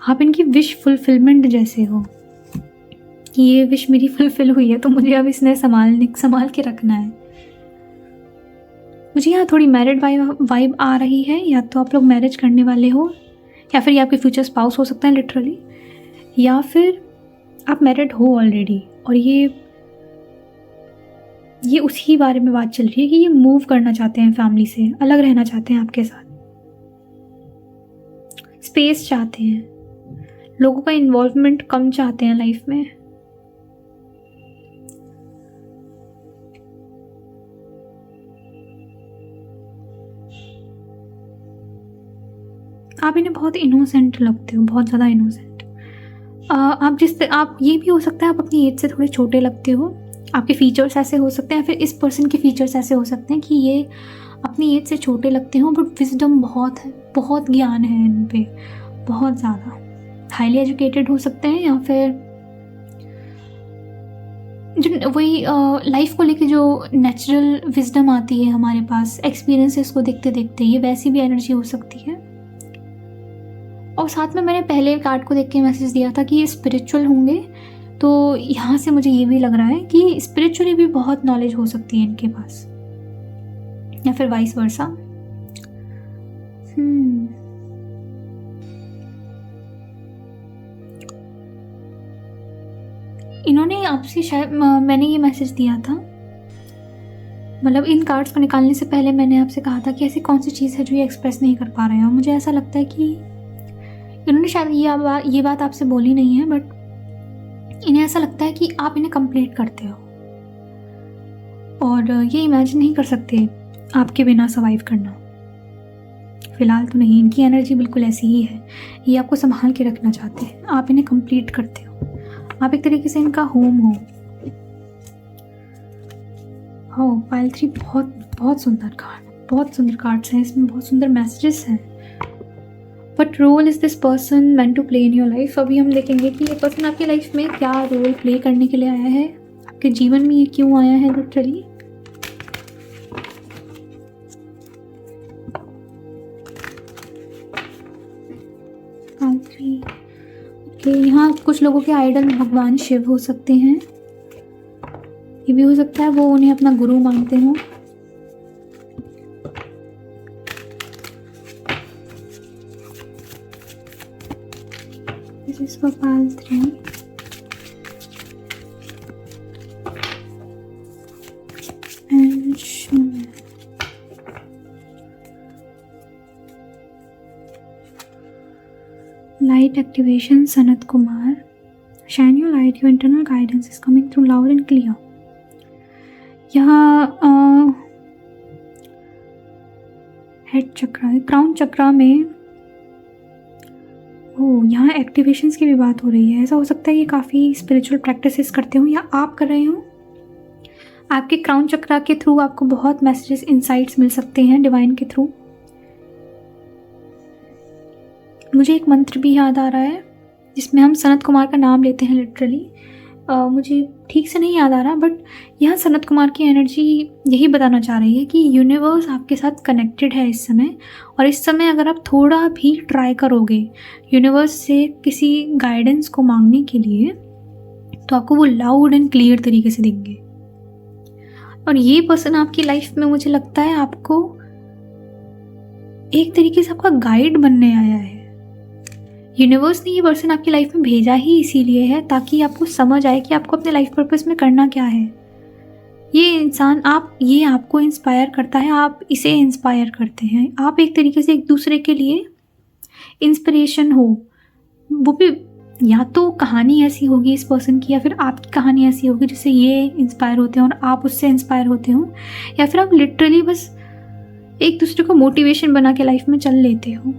आप इनकी विश फुलफिलमेंट जैसे हो कि ये विश मेरी फुलफिल हुई है तो मुझे अब इसने संभाल के रखना है. मुझे यहाँ थोड़ी मैरिड वाइब आ रही है. या तो आप लोग मैरिज करने वाले हो, या फिर ये आपके फ्यूचर स्पाउस हो सकता है लिटरली, या फिर आप मैरिड हो ऑलरेडी और ये उसी बारे में बात चल रही है कि ये मूव करना चाहते हैं, फैमिली से अलग रहना चाहते हैं, आपके साथ स्पेस चाहते हैं, लोगों का इन्वॉल्वमेंट कम चाहते हैं लाइफ में. आप इन्हें बहुत इनोसेंट लगते हो, बहुत ज़्यादा इनोसेंट. आप ये भी हो सकता है आप अपनी एज से थोड़े छोटे लगते हो. आपके फीचर्स ऐसे हो सकते हैं, फिर इस पर्सन के फीचर्स ऐसे हो सकते हैं कि ये अपनी एज से छोटे लगते हो बट विजडम बहुत है, बहुत ज्ञान है इन पे, बहुत ज़्यादा. हाईली एजुकेटेड हो सकते हैं, या फिर जो वही लाइफ को लेके जो नेचुरल विजडम आती है हमारे पास एक्सपीरियंसेस को देखते देखते, ये वैसी भी एनर्जी हो सकती है. और साथ में मैंने पहले कार्ड को देख के मैसेज दिया था कि ये स्पिरिचुअल होंगे, तो यहाँ से मुझे ये भी लग रहा है कि स्पिरिचुअली भी बहुत नॉलेज हो सकती है इनके पास, या फिर वाइस वर्सा. इन्होंने आपसे शायद मैंने ये मैसेज दिया था, मतलब इन कार्ड्स को निकालने से पहले मैंने आपसे कहा था कि ऐसी कौन सी चीज़ है जो ये एक्सप्रेस नहीं कर पा रहे हैं. और मुझे ऐसा लगता है कि इन्होंने शायद ये बात आपसे बोली नहीं है, बट इन्हें ऐसा लगता है कि आप इन्हें कंप्लीट करते हो और ये इमेजिन नहीं कर सकते आपके बिना सर्वाइव करना. फ़िलहाल तो नहीं, इनकी एनर्जी बिल्कुल ऐसी ही है. ये आपको संभाल के रखना चाहते हैं, आप इन्हें कंप्लीट करते हो, आप एक तरीके से इनका होम हो. पाइल 3 बहुत सुंदर कार्ड, बहुत सुंदर कार्ड्स हैं इसमें, बहुत सुंदर मैसेजेस हैं. What role is this person meant to play in your life? अभी हम देखेंगे कि ये पर्सन आपकी लाइफ में क्या रोल प्ले करने के लिए आया है, आपके जीवन में ये क्यों आया है लिटरली. यहाँ कुछ लोगों के आइडल भगवान शिव हो सकते हैं. ये भी हो सकता है वो उन्हें अपना गुरु मानते हो. cards for pile 3. And Shunya. Light activation, Sanat Kumar. Shine your light, your internal guidance is coming through loud and clear. यहाँ हेड चक्रा, क्राउन चक्रा में यहाँ एक्टिवेशंस की भी बात हो रही है। ऐसा हो सकता है कि काफ़ी स्पिरिचुअल प्रैक्टिसेस करते हो या आप कर रहे हो। आपके क्राउन चक्रा के थ्रू आपको बहुत मैसेजेस, इनसाइट्स मिल सकते हैं डिवाइन के थ्रू। मुझे एक मंत्र भी याद आ रहा है जिसमें हम सनत कुमार का नाम लेते हैं लिटरली। मुझे ठीक से नहीं याद आ रहा, बट यहाँ सनत कुमार की एनर्जी यही बताना चाह रही है कि यूनिवर्स आपके साथ कनेक्टेड है इस समय। और इस समय अगर आप थोड़ा भी ट्राई करोगे यूनिवर्स से किसी गाइडेंस को मांगने के लिए, तो आपको वो लाउड एंड क्लियर तरीके से देंगे। और ये पर्सन आपकी लाइफ में मुझे लगता है आपको एक तरीके से आपका गाइड बनने आया है। यूनिवर्स ने ये पर्सन आपकी लाइफ में भेजा ही इसीलिए है ताकि आपको समझ आए कि आपको अपने लाइफ पर्पस में करना क्या है। ये इंसान ये आपको इंस्पायर करता है, आप इसे इंस्पायर करते हैं। आप एक तरीके से एक दूसरे के लिए इंस्पिरेशन हो। वो भी या तो कहानी ऐसी होगी इस पर्सन की, या फिर आपकी कहानी ऐसी होगी जिससे ये इंस्पायर होते हैं और आप उससे इंस्पायर होते हो, या फिर आप लिटरली बस एक दूसरे को मोटिवेशन बना के लाइफ में चल लेते हो।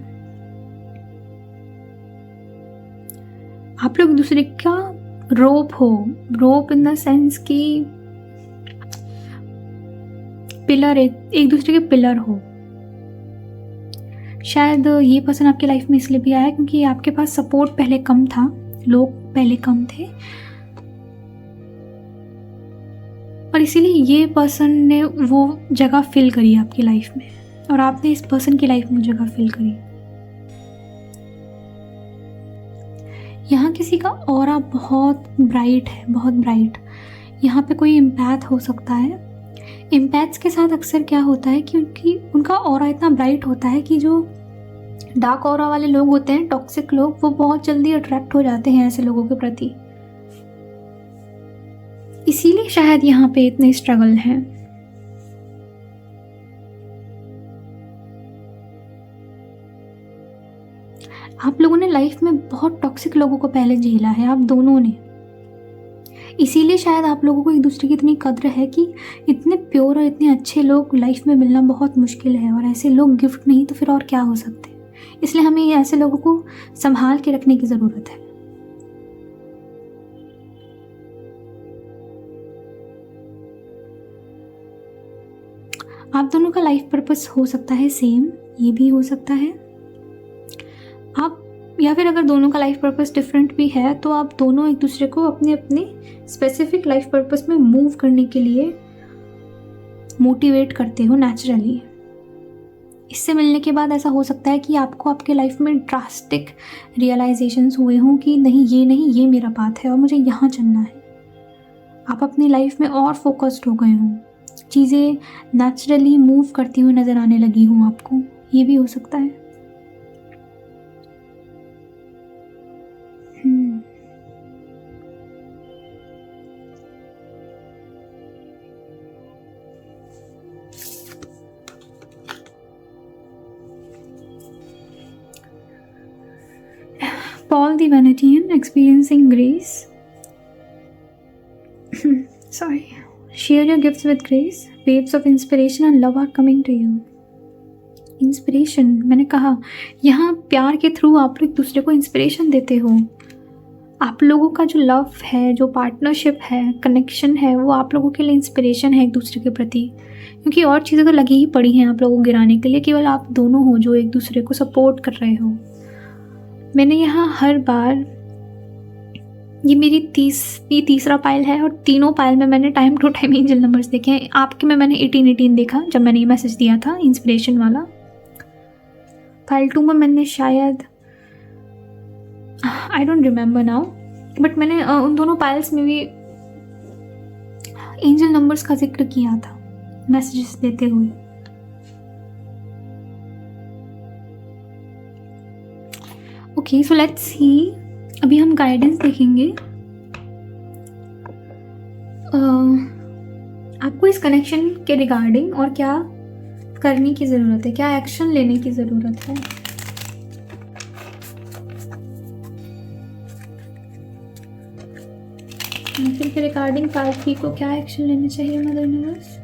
आप लोग दूसरे का रोप हो, रोप इन द सेंस कि पिलर, एक दूसरे के पिलर हो। शायद ये पर्सन आपकी लाइफ में इसलिए भी आया क्योंकि आपके पास सपोर्ट पहले कम था, लोग पहले कम थे, और इसीलिए ये पर्सन ने वो जगह फिल करी आपकी लाइफ में, और आपने इस पर्सन की लाइफ में जगह फिल करी। यहाँ किसी का ऑरा बहुत ब्राइट है, बहुत ब्राइट। यहाँ पे कोई एम्पैथ हो सकता है। एम्पैथ्स के साथ अक्सर क्या होता है, क्योंकि उनका ऑरा इतना ब्राइट होता है कि जो डार्क ऑरा वाले लोग होते हैं, टॉक्सिक लोग, वो बहुत जल्दी अट्रैक्ट हो जाते हैं ऐसे लोगों के प्रति। इसीलिए शायद यहाँ पे इतने स्ट्रगल हैं। आप लोगों ने लाइफ में बहुत टॉक्सिक लोगों को पहले झेला है, आप दोनों ने। इसीलिए शायद आप लोगों को एक दूसरे की इतनी कद्र है कि इतने प्योर और इतने अच्छे लोग लाइफ में मिलना बहुत मुश्किल है, और ऐसे लोग गिफ्ट नहीं तो फिर और क्या हो सकते हैं। इसलिए हमें ऐसे लोगों को संभाल के रखने की ज़रूरत है। आप दोनों का लाइफ पर्पस हो सकता है सेम, ये भी हो सकता है। आप, या फिर अगर दोनों का लाइफ पर्पस डिफरेंट भी है, तो आप दोनों एक दूसरे को अपने अपने स्पेसिफिक लाइफ पर्पस में मूव करने के लिए मोटिवेट करते हो नेचुरली। इससे मिलने के बाद ऐसा हो सकता है कि आपको आपके लाइफ में ड्रास्टिक रियलाइजेशंस हुए हों कि नहीं, ये मेरा पाथ है और मुझे यहाँ चलना है। आप अपनी लाइफ में और फोकस्ड हो गए हों, चीज़ें नेचुरली मूव करती हुई नज़र आने लगी हों आपको, ये भी हो सकता है। Paul the Venetian, experiencing grace. Sorry. Share your gifts with grace. Waves of inspiration and love are coming to you. Inspiration, मैंने कहा यहाँ प्यार के थ्रू आप लोग एक दूसरे को इंस्पिरेशन देते हो। आप लोगों का जो लव है, जो पार्टनरशिप है, कनेक्शन है, वो आप लोगों के लिए इंस्पिरेशन है एक दूसरे के प्रति। क्योंकि और चीज़ें तो लगी ही पड़ी हैं आप लोगों को गिराने के लिए, केवल आप दोनों हो जो एक दूसरे को सपोर्ट कर रहे हो। मैंने यहाँ हर बार, ये मेरी तीसरा पाइल है, और तीनों पाइल में मैंने time to time angel numbers देखे हैं। आपके में मैंने 18 देखा जब मैंने ये मैसेज दिया था इंस्पिरेशन वाला। पाइल 2 में मैंने शायद, I don't remember now, but मैंने उन दोनों पाइल्स में भी एंजल नंबर्स का जिक्र किया था मैसेजेस देते हुए। Okay, so let's see अभी हम गाइडेंस देखेंगे। आपको इस कनेक्शन के रिगार्डिंग और क्या करने की ज़रूरत है, क्या एक्शन लेने की ज़रूरत है। कनेक्शन के रिगार्डिंग पार्ट 3 को क्या एक्शन लेना चाहिए मदर यूनिवर्स।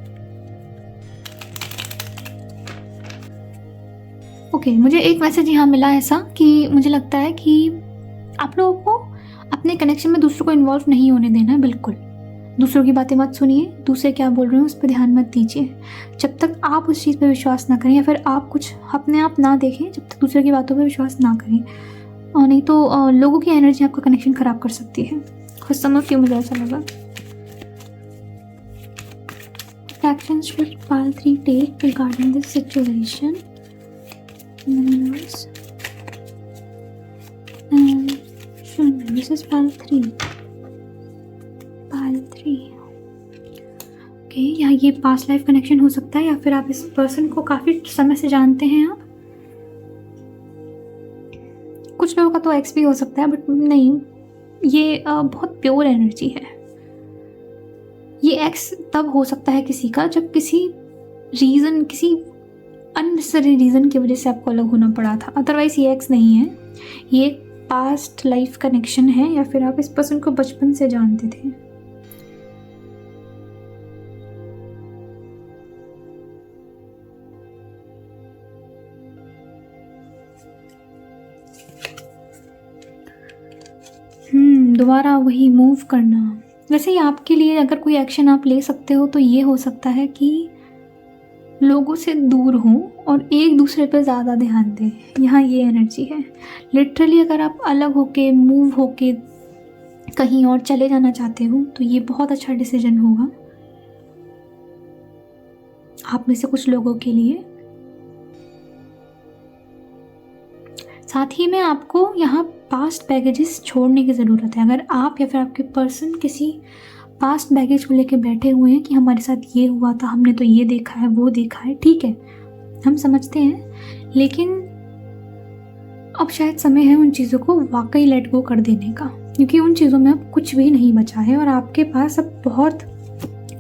ओके, मुझे एक मैसेज यहाँ मिला ऐसा कि मुझे लगता है कि आप लोगों को अपने कनेक्शन में दूसरों को इन्वॉल्व नहीं होने देना है। बिल्कुल दूसरों की बातें मत सुनिए, दूसरे क्या बोल रहे हैं उस पर ध्यान मत दीजिए। जब तक आप उस चीज़ पर विश्वास ना करें या फिर आप कुछ अपने आप ना देखें, जब तक दूसरे की बातों पर विश्वास ना करें, और नहीं तो लोगों की एनर्जी आपका कनेक्शन ख़राब कर सकती है। कुछ समझ क्यों मुझे ऐसा लगा। Actions should pile 3 take regarding this situation? This is pile 3. Pile 3. Okay, या ये पास्ट लाइफ कनेक्शन हो सकता है या फिर आप इस पर्सन को काफ़ी समय से जानते हैं। आप कुछ लोगों का तो एक्स भी हो सकता है, बट नहीं, ये बहुत प्योर एनर्जी है। ये एक्स तब हो सकता है किसी का जब किसी रीज़न, किसी अननेसेसरी रीज़न की वजह से आपको अलग होना पड़ा था। अदरवाइज़ ये एक्स नहीं है, ये एक पास्ट लाइफ कनेक्शन है, या फिर आप इस पर्सन को बचपन से जानते थे। दोबारा वही मूव करना। वैसे ही आपके लिए अगर कोई एक्शन आप ले सकते हो तो ये हो सकता है कि लोगों से दूर हों और एक दूसरे पर ज़्यादा ध्यान दें। यहाँ ये एनर्जी है। लिटरली अगर आप अलग होके, मूव होके कहीं और चले जाना चाहते हो तो ये बहुत अच्छा डिसीजन होगा आप में से कुछ लोगों के लिए। साथ ही में आपको यहाँ पास्ट बैगेजेस छोड़ने की ज़रूरत है। अगर आप या फिर आपके पर्सन किसी पास्ट बैगेज को लेके बैठे हुए हैं कि हमारे साथ ये हुआ था, हमने तो ये देखा है, वो देखा है, ठीक है, हम समझते हैं, लेकिन अब शायद समय है उन चीज़ों को वाकई लेट गो कर देने का, क्योंकि उन चीज़ों में अब कुछ भी नहीं बचा है और आपके पास अब बहुत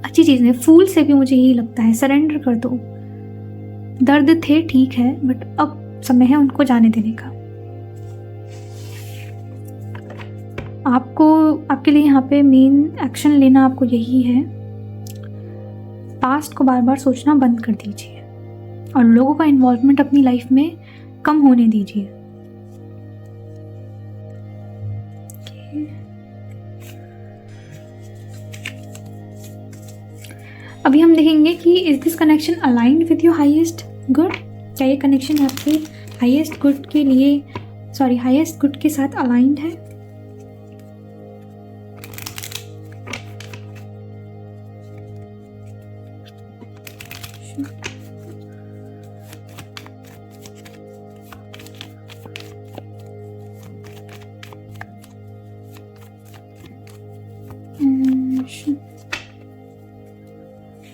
अच्छी चीज़ें। फूल से भी मुझे यही लगता है, सरेंडर कर दो। दर्द थे, ठीक है, बट अब समय है उनको जाने देने का। आपको, आपके लिए यहाँ पे मेन एक्शन लेना आपको यही है, पास्ट को बार बार सोचना बंद कर दीजिए और लोगों का इन्वॉल्वमेंट अपनी लाइफ में कम होने दीजिए। अभी हम देखेंगे कि is this connection aligned with your highest good. क्या ये कनेक्शन आपके हाईएस्ट गुड के लिए, हाईएस्ट गुड के साथ अलाइंड है।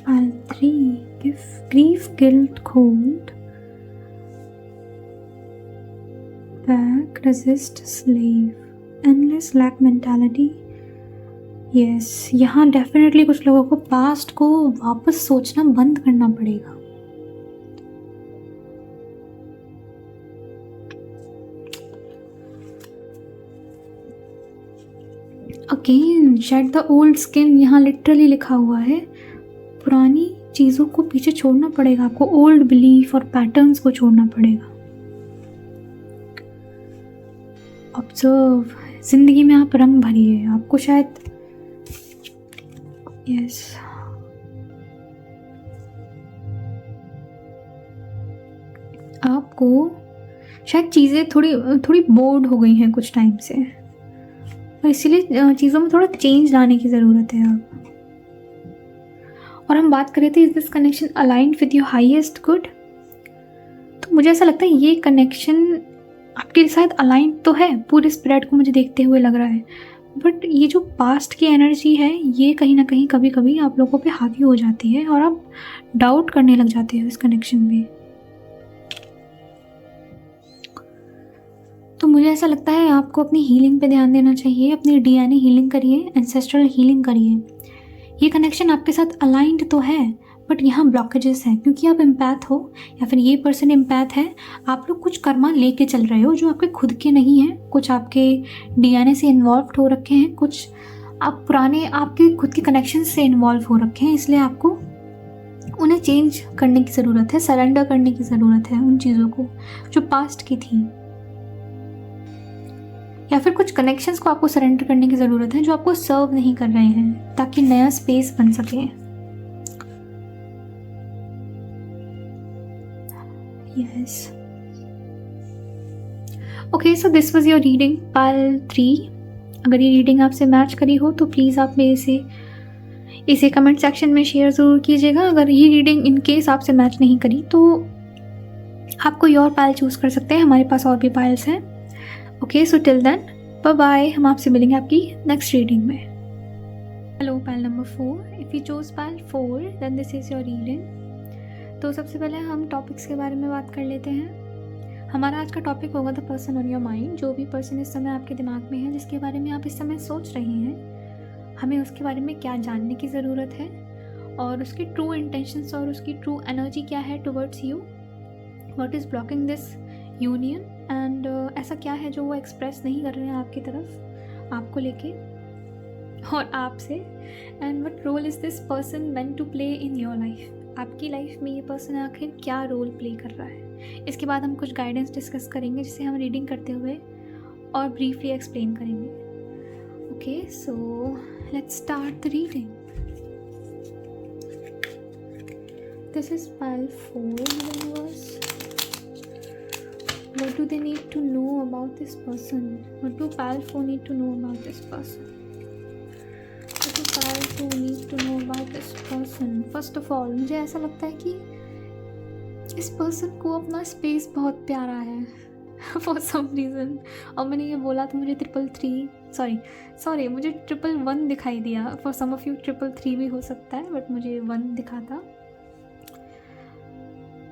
Pile 3, grief, guilt, cold, back, resist, slave, endless lack mentality. Yes, यहाँ डेफिनेटली कुछ लोगों को पास्ट को वापस सोचना बंद करना पड़ेगा। Again shed the old skin, यहाँ लिटरली लिखा हुआ है पुरानी चीज़ों को पीछे छोड़ना पड़ेगा आपको, ओल्ड बिलीफ और पैटर्न्स को छोड़ना पड़ेगा। ऑब्जर्व, जिंदगी में आप रंग भरिए, आपको शायद यस आपको शायद चीज़ें थोड़ी बोर्ड हो गई हैं कुछ टाइम से, और इसीलिए चीज़ों में थोड़ा चेंज लाने की ज़रूरत है अब। और हम बात कर रहे थे is this connection aligned with your highest good, तो मुझे ऐसा लगता है ये कनेक्शन आपके साथ अलाइंड तो है, पूरे स्प्रेड को मुझे देखते हुए लग रहा है, बट ये जो पास्ट की एनर्जी है ये कहीं ना कहीं कभी कभी आप लोगों पे हावी हो जाती है और आप डाउट करने लग जाते हो इस कनेक्शन में। तो मुझे ऐसा लगता है आपको अपनी हीलिंग पे ध्यान देना चाहिए, अपनी डीएनए हीलिंग करिए, एंसेस्ट्रल हीलिंग करिए। ये कनेक्शन आपके साथ अलाइंड तो है, बट यहाँ ब्लॉकेजेस हैं क्योंकि आप एम्पैथ हो या फिर ये पर्सन एम्पैथ है। आप लोग कुछ कर्मा लेके चल रहे हो जो आपके खुद के नहीं हैं, कुछ आपके डीएनए से इन्वॉल्व हो रखे हैं, कुछ आप पुराने आपके खुद के कनेक्शन से इन्वॉल्व हो रखे हैं, इसलिए आपको उन्हें चेंज करने की ज़रूरत है, सरेंडर करने की ज़रूरत है उन चीज़ों को जो पास्ट की थी, या फिर कुछ कनेक्शंस को आपको सरेंडर करने की ज़रूरत है जो आपको सर्व नहीं कर रहे हैं, ताकि नया स्पेस बन सके। Yes, okay, so this was your reading pile 3। अगर ये रीडिंग आपसे मैच करी हो तो प्लीज़ आप मेरे इसे कमेंट सेक्शन में शेयर ज़रूर कीजिएगा। अगर ये रीडिंग इन केस आपसे मैच नहीं करी तो आप कोई और पायल चूज़ कर सकते हैं, हमारे पास और भी पायल्स हैं। Okay, so till then bye bye, हम आपसे मिलेंगे आपकी नेक्स्ट रीडिंग में। Hello pile number 4, if you choose pile 4 then this is your reading. तो सबसे पहले हम टॉपिक्स के बारे में बात कर लेते हैं। हमारा आज का टॉपिक होगा the person on your mind. जो भी पर्सन इस समय आपके दिमाग में है, जिसके बारे में आप इस समय सोच रहे हैं, हमें उसके बारे में क्या जानने की ज़रूरत है और उसकी ट्रू इंटेंशंस और उसकी ट्रू एनर्जी क्या है towards you, what is blocking this union, and ऐसा क्या है जो वो एक्सप्रेस नहीं कर रहे हैं आपकी तरफ, आपको लेके और आपसे, and what role is this person meant to play in your life. आपकी लाइफ में ये पर्सन आखिर क्या रोल प्ले कर रहा है। इसके बाद हम कुछ गाइडेंस डिस्कस करेंगे जिसे हम रीडिंग करते हुए और ब्रीफली एक्सप्लेन करेंगे। Okay, so let's start the reading. This is pile 4 universe. What do they need to know about this person? What do pile 4 need to know about this person? What do pile 2 need to know about this person? First of all, मुझे ऐसा लगता है कि इस person को अपना space बहुत प्यारा है for some reason। और मैंने ये बोला तो मुझे 333 सॉरी मुझे 111 दिखाई दिया। For some of you 333 भी हो सकता है, बट मुझे 1 दिखा था।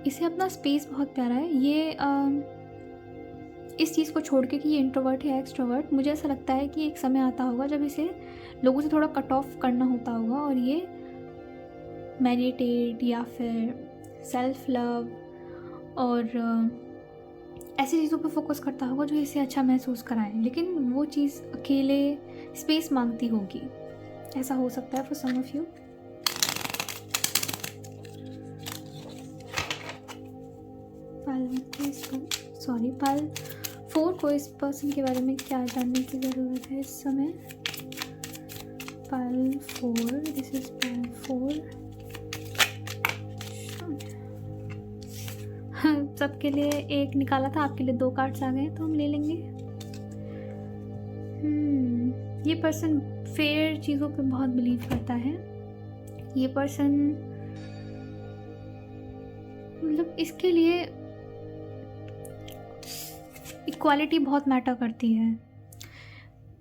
इसे अपना स्पेस बहुत प्यारा है। ये इस चीज़ को छोड़ के कि ये इंट्रोवर्ट है एक्सट्रोवर्ट, मुझे ऐसा लगता है कि एक समय आता होगा जब इसे लोगों से थोड़ा कट ऑफ करना होता होगा और ये मेडिटेट या फिर सेल्फ लव और ऐसी चीज़ों पर फोकस करता होगा जो इसे अच्छा महसूस कराए, लेकिन वो चीज़ अकेले स्पेस मांगती होगी। ऐसा हो सकता है फॉर सम ऑफ यू। पाल 4 को इस पर्सन के बारे में क्या जानने की ज़रूरत है इस समय। पाल 4, दिस इज पाल 4। सबके लिए एक निकाला था, आपके लिए 2 कार्ड्स आ गए तो हम ले लेंगे। ये पर्सन फेयर चीज़ों पे बहुत बिलीव करता है। ये पर्सन मतलब इसके लिए इक्वालिटी बहुत मैटर करती है।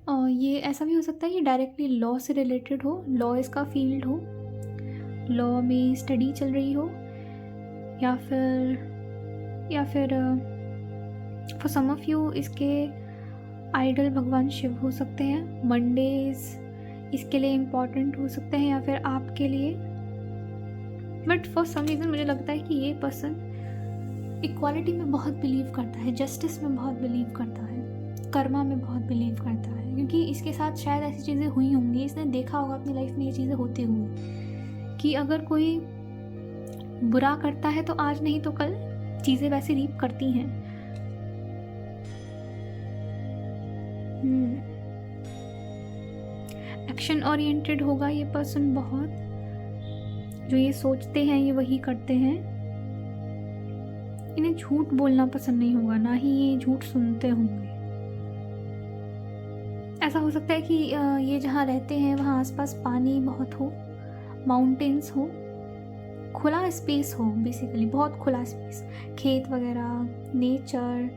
और ये ऐसा भी हो सकता है कि डायरेक्टली लॉ से रिलेटेड हो, लॉ इसका फील्ड हो, लॉ में स्टडी चल रही हो, या फिर फॉर सम ऑफ यू इसके आइडल भगवान शिव हो सकते हैं। मंडेज इसके लिए इम्पॉर्टेंट हो सकते हैं या फिर आपके लिए, बट फॉर सम रीज़न मुझे लगता है कि ये पर्सन इक्वालिटी में बहुत बिलीव करता है, जस्टिस में बहुत बिलीव करता है, कर्मा में बहुत बिलीव करता है, क्योंकि इसके साथ शायद ऐसी चीज़ें हुई होंगी, इसने देखा होगा अपनी लाइफ में ये चीज़ें होते हुए कि अगर कोई बुरा करता है तो आज नहीं तो कल चीज़ें वैसे रीप करती हैं। एक्शन ओरिएंटेड होगा ये पर्सन बहुत, जो ये सोचते हैं ये वही करते हैं। इन्हें झूठ बोलना पसंद नहीं होगा, ना ही ये झूठ सुनते होंगे। ऐसा हो सकता है कि ये जहाँ रहते हैं वहाँ आसपास पानी बहुत हो, माउंटेन्स हो, खुला स्पेस हो, बेसिकली बहुत खुला स्पेस, खेत वगैरह, नेचर,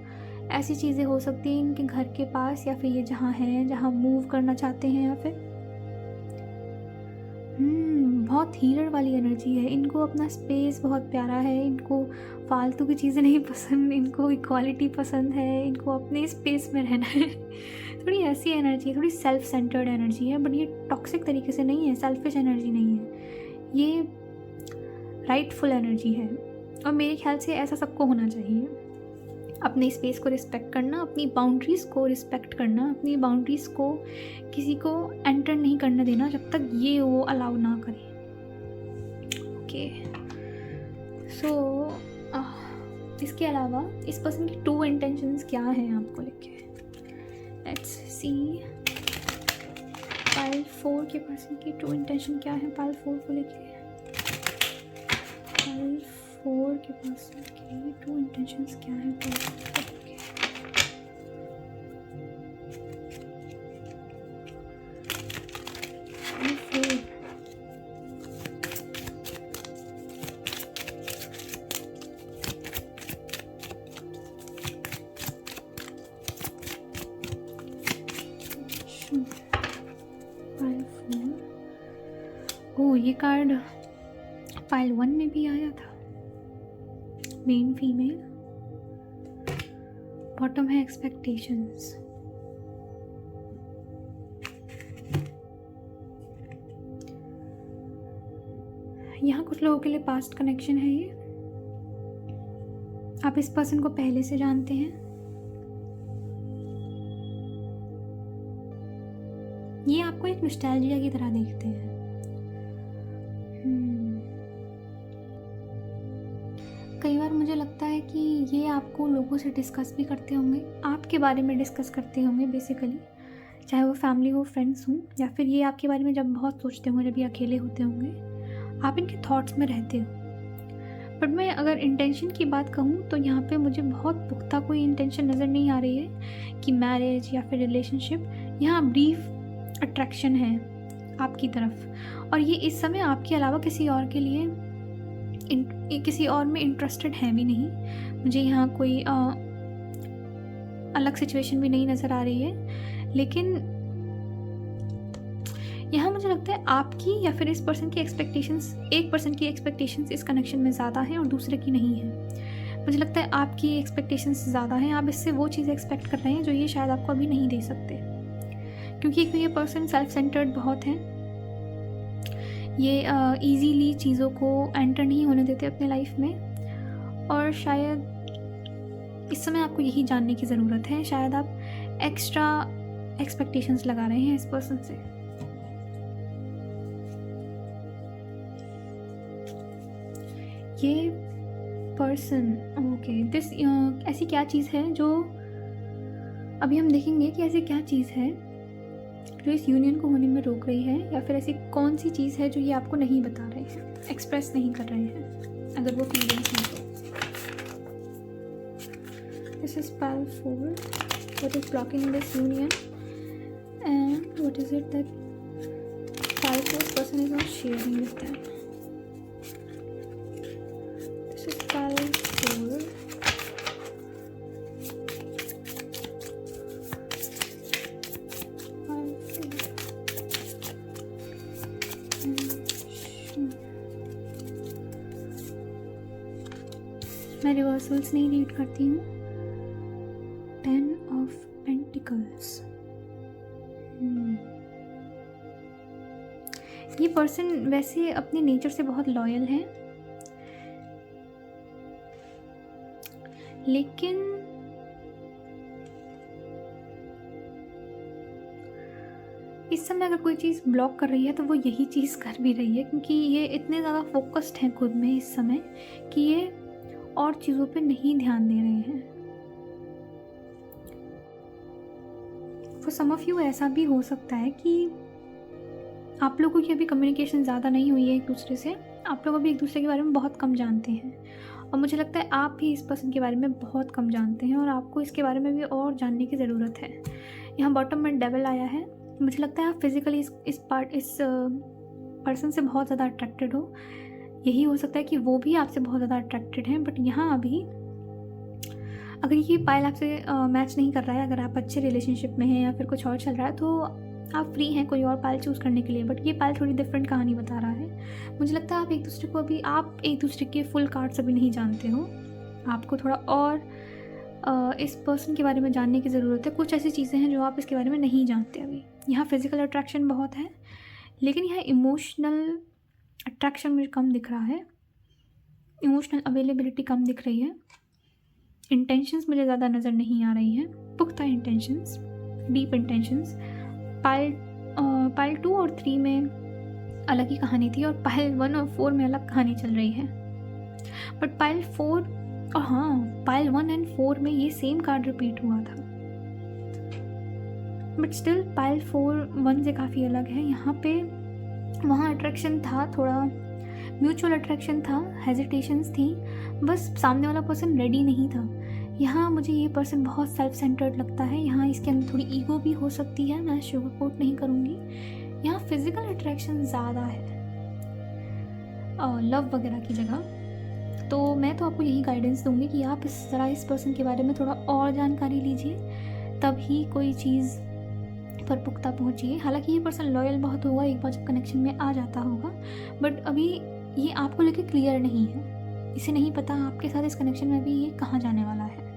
ऐसी चीज़ें हो सकती हैं इनके घर के पास, या फिर ये जहाँ हैं, जहाँ मूव करना चाहते हैं, या फिर बहुत हीलर वाली एनर्जी है। इनको अपना स्पेस बहुत प्यारा है, इनको फालतू की चीज़ें नहीं पसंद, इनको इक्वालिटी पसंद है, इनको अपने स्पेस में रहना है। थोड़ी ऐसी एनर्जी है, थोड़ी सेल्फ सेंटर्ड एनर्जी है, बट ये टॉक्सिक तरीके से नहीं है, सेल्फिश एनर्जी नहीं है, ये राइटफुल एनर्जी है। और मेरे ख्याल से ऐसा सबको होना चाहिए। अपने स्पेस को रिस्पेक्ट करना, अपनी बाउंड्रीज़ को रिस्पेक्ट करना, अपनी बाउंड्रीज़ को किसी को एंटर नहीं करने देना जब तक ये वो अलाउ ना करे। ओके, सो इसके अलावा इस पर्सन की ट्रू इंटेंशंस क्या हैं आपको लेके। लेट्स सी पाइल 4 के पर्सन की ट्रू इंटेंशन क्या है पाइल 4 को लेके। पाइल 4 के पर्सन की ट्रू इंटेंशंस क्या है पाइल 4 को लेके। ये कार्ड पाइल 1 में भी आया था, मेन फीमेल। बॉटम है एक्सपेक्टेशंस। यहाँ कुछ लोगों के लिए पास्ट कनेक्शन है ये। आप इस पर्सन को पहले से जानते हैं। ये आपको एक नॉस्टैल्जिया की तरह देखते हैं। कई बार मुझे लगता है कि ये आपको लोगों से डिस्कस भी करते होंगे, आपके बारे में डिस्कस करते होंगे बेसिकली, चाहे वो फैमिली हो, फ्रेंड्स हों, या फिर ये आपके बारे में जब बहुत सोचते होंगे, जब ये अकेले होते होंगे, आप इनके थॉट्स में रहते हो। बट मैं अगर इंटेंशन की बात कहूँ तो यहाँ पे मुझे बहुत पुख्ता कोई इंटेंशन नज़र नहीं आ रही है कि मैरिज या फिर रिलेशनशिप। यहाँ ब्रीफ अट्रैक्शन है आपकी तरफ, और ये इस समय आपके अलावा किसी और के लिए किसी और में इंटरेस्टेड है भी नहीं। मुझे यहाँ कोई अलग सिचुएशन भी नहीं नज़र आ रही है, लेकिन यहाँ मुझे लगता है आपकी या फिर इस पर्सन की एक्सपेक्टेशंस, एक पर्सन की एक्सपेक्टेशंस इस कनेक्शन में ज़्यादा है और दूसरे की नहीं है। मुझे लगता है आपकी एक्सपेक्टेशंस ज़्यादा हैं, आप इससे वो चीज़ एक्सपेक्ट कर रहे हैं जो ये शायद आपको अभी नहीं दे सकते, क्योंकि ये पर्सन सेल्फ सेंटर्ड बहुत है। ये इजीली चीज़ों को एंटर नहीं होने देते अपने लाइफ में, और शायद इस समय आपको यही जानने की ज़रूरत है। शायद आप एक्स्ट्रा एक्सपेक्टेशंस लगा रहे हैं इस पर्सन से। ये पर्सन ओके दिस ऐसी क्या चीज़ है जो अभी हम देखेंगे कि ऐसी क्या चीज़ है जो इस यूनियन को होने में रोक रही है, या फिर ऐसी कौन सी चीज़ है जो ये आपको नहीं बता रहे हैं, एक्सप्रेस नहीं कर रहे हैं, अगर वो फीलिंग्स हैं तो। This is pile 4, what is blocking this union and what is it that pile 4 person is not sharing with them. This is pile 4, मैं रिवर्सल्स नहीं रीड करती हूँ। 10 ऑफ पेंटिकल्स। ये पर्सन वैसे अपने नेचर से बहुत लॉयल है, लेकिन इस समय अगर कोई चीज़ ब्लॉक कर रही है तो वो यही चीज़ कर भी रही है, क्योंकि ये इतने ज़्यादा फोकस्ड हैं खुद में इस समय कि ये और चीज़ों पे नहीं ध्यान दे रहे हैं। फॉर सम ऑफ यू ऐसा भी हो सकता है कि आप लोगों की अभी कम्युनिकेशन ज़्यादा नहीं हुई है एक दूसरे से, आप लोग अभी एक दूसरे के बारे में बहुत कम जानते हैं, और मुझे लगता है आप भी इस पर्सन के बारे में बहुत कम जानते हैं, और आपको इसके बारे में भी और जानने की ज़रूरत है। यहाँ बॉटम में डेविल आया है। मुझे लगता है आप फिज़िकली इस पर्सन से बहुत ज़्यादा अट्रैक्टेड हो। यही हो सकता है कि वो भी आपसे बहुत ज़्यादा अट्रैक्टेड हैं, बट यहाँ अभी अगर ये पाइल आपसे मैच नहीं कर रहा है, अगर आप अच्छे रिलेशनशिप में हैं या फिर कुछ और चल रहा है, तो आप फ्री हैं कोई और पाइल चूज़ करने के लिए, बट ये पाइल थोड़ी डिफरेंट कहानी बता रहा है। मुझे लगता है आप एक दूसरे के फुल कार्ड्स अभी नहीं जानते हो। आपको थोड़ा और इस पर्सन के बारे में जानने की ज़रूरत है। कुछ ऐसी चीज़ें हैं जो आप इसके बारे में नहीं जानते अभी। यहाँ फिज़िकल अट्रैक्शन बहुत है, लेकिन यहाँ इमोशनल अट्रैक्शन मुझे कम दिख रहा है, इमोशनल अवेलेबिलिटी कम दिख रही है। इंटेंशंस मुझे ज़्यादा नज़र नहीं आ रही हैं, पुख्ता इंटेंशंस, डीप इंटेंशंस। पाइल 2 और 3 में अलग ही कहानी थी, और पाइल 1 और 4 में अलग कहानी चल रही है। बट पाइल 1 एंड 4 में ये सेम कार्ड रिपीट हुआ था, बट स्टिल पाइल 4 1 से काफ़ी अलग है। यहाँ पे वहाँ अट्रैक्शन था, थोड़ा म्यूचुअल अट्रैक्शन था, हेजिटेशंस थी, बस सामने वाला पर्सन रेडी नहीं था। यहाँ मुझे ये पर्सन बहुत सेल्फ सेंटर्ड लगता है। यहाँ इसके अंदर थोड़ी ईगो भी हो सकती है, मैं शुगर कोट नहीं करूँगी। यहाँ फिज़िकल अट्रैक्शन ज़्यादा है लव वगैरह की जगह। तो मैं तो आपको यही गाइडेंस दूँगी कि आप इस पर्सन के बारे में थोड़ा और जानकारी लीजिए, तभी कोई चीज़ पर पुख्ता पहुँचिए। हालांकि ये पर्सन लॉयल बहुत होगा एक बार जब कनेक्शन में आ जाता होगा, बट अभी ये आपको लेके क्लियर नहीं है। इसे नहीं पता आपके साथ इस कनेक्शन में अभी ये कहाँ जाने वाला है,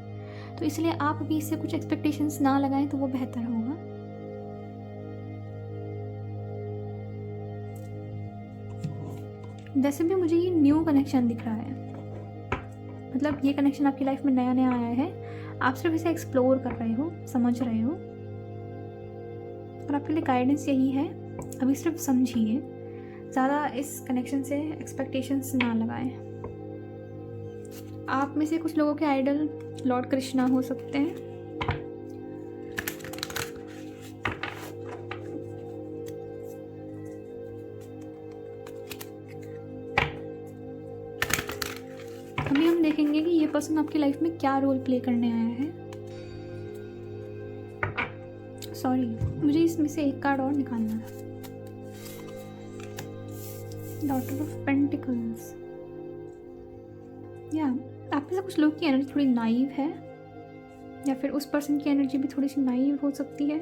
तो इसलिए आप अभी इससे कुछ एक्सपेक्टेशंस ना लगाएं तो वो बेहतर होगा। वैसे भी मुझे ये न्यू कनेक्शन दिख रहा है, मतलब ये कनेक्शन आपकी लाइफ में नया नया आया है, आप सिर्फ इसे एक्सप्लोर कर रहे हो, समझ रहे हो, और आपके लिए गाइडेंस यही है, अभी सिर्फ समझिए, ज़्यादा इस कनेक्शन से एक्सपेक्टेशंस ना लगाएं। आप में से कुछ लोगों के आइडल लॉर्ड कृष्णा हो सकते हैं। अभी हम देखेंगे कि ये पर्सन आपकी लाइफ में क्या रोल प्ले करने आया है। सॉरी, मुझे इसमें से एक कार्ड और निकालना है। Daughter of pentacles. या आप में से कुछ लोग की एनर्जी थोड़ी नाइव है, या फिर उस पर्सन की एनर्जी भी थोड़ी सी नाइव हो सकती है,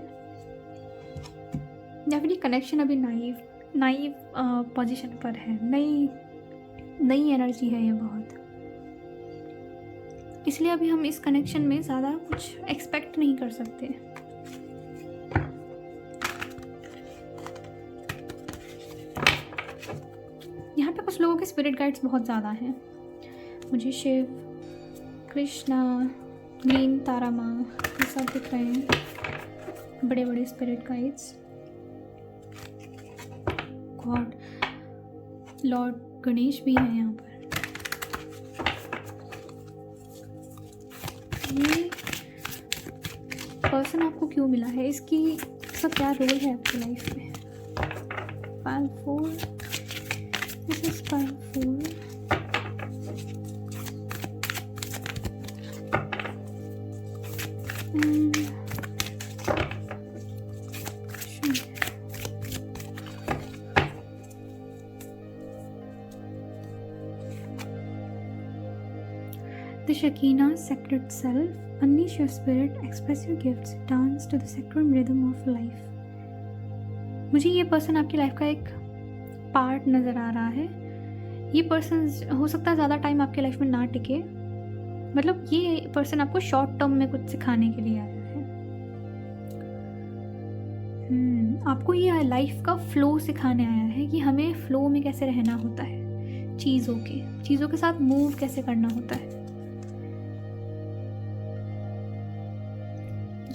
या फिर ये कनेक्शन अभी नाइव पोजीशन पर है, नई एनर्जी है ये बहुत, इसलिए अभी हम इस कनेक्शन में ज़्यादा कुछ एक्सपेक्ट नहीं कर सकते। यहाँ पे कुछ लोगों के स्पिरिट गाइड्स बहुत ज़्यादा हैं। मुझे शिव, कृष्णा, ग्रीन तारा माँ, ये सब दिख रहे हैं, बड़े बड़े spirit guides. God, Lord Ganesh भी है यहाँ पर। ये पर्सन आपको क्यों मिला है, इसका क्या रोल है आपकी लाइफ में। Pile 4, this is pile 4। The Shekinah sacred self, unleash your spirit, express your gifts, dance to the sacred rhythm of life. मुझे ये पर्सन आपकी लाइफ का एक पार्ट नज़र आ रहा है। ये पर्सन हो सकता है ज़्यादा टाइम आपके लाइफ में ना टिके, मतलब ये पर्सन आपको शॉर्ट टर्म में कुछ सिखाने के लिए आया है। आपको ये लाइफ का फ्लो सिखाने आया है कि हमें फ्लो में कैसे रहना होता है, चीज़ों के साथ मूव कैसे करना होता है।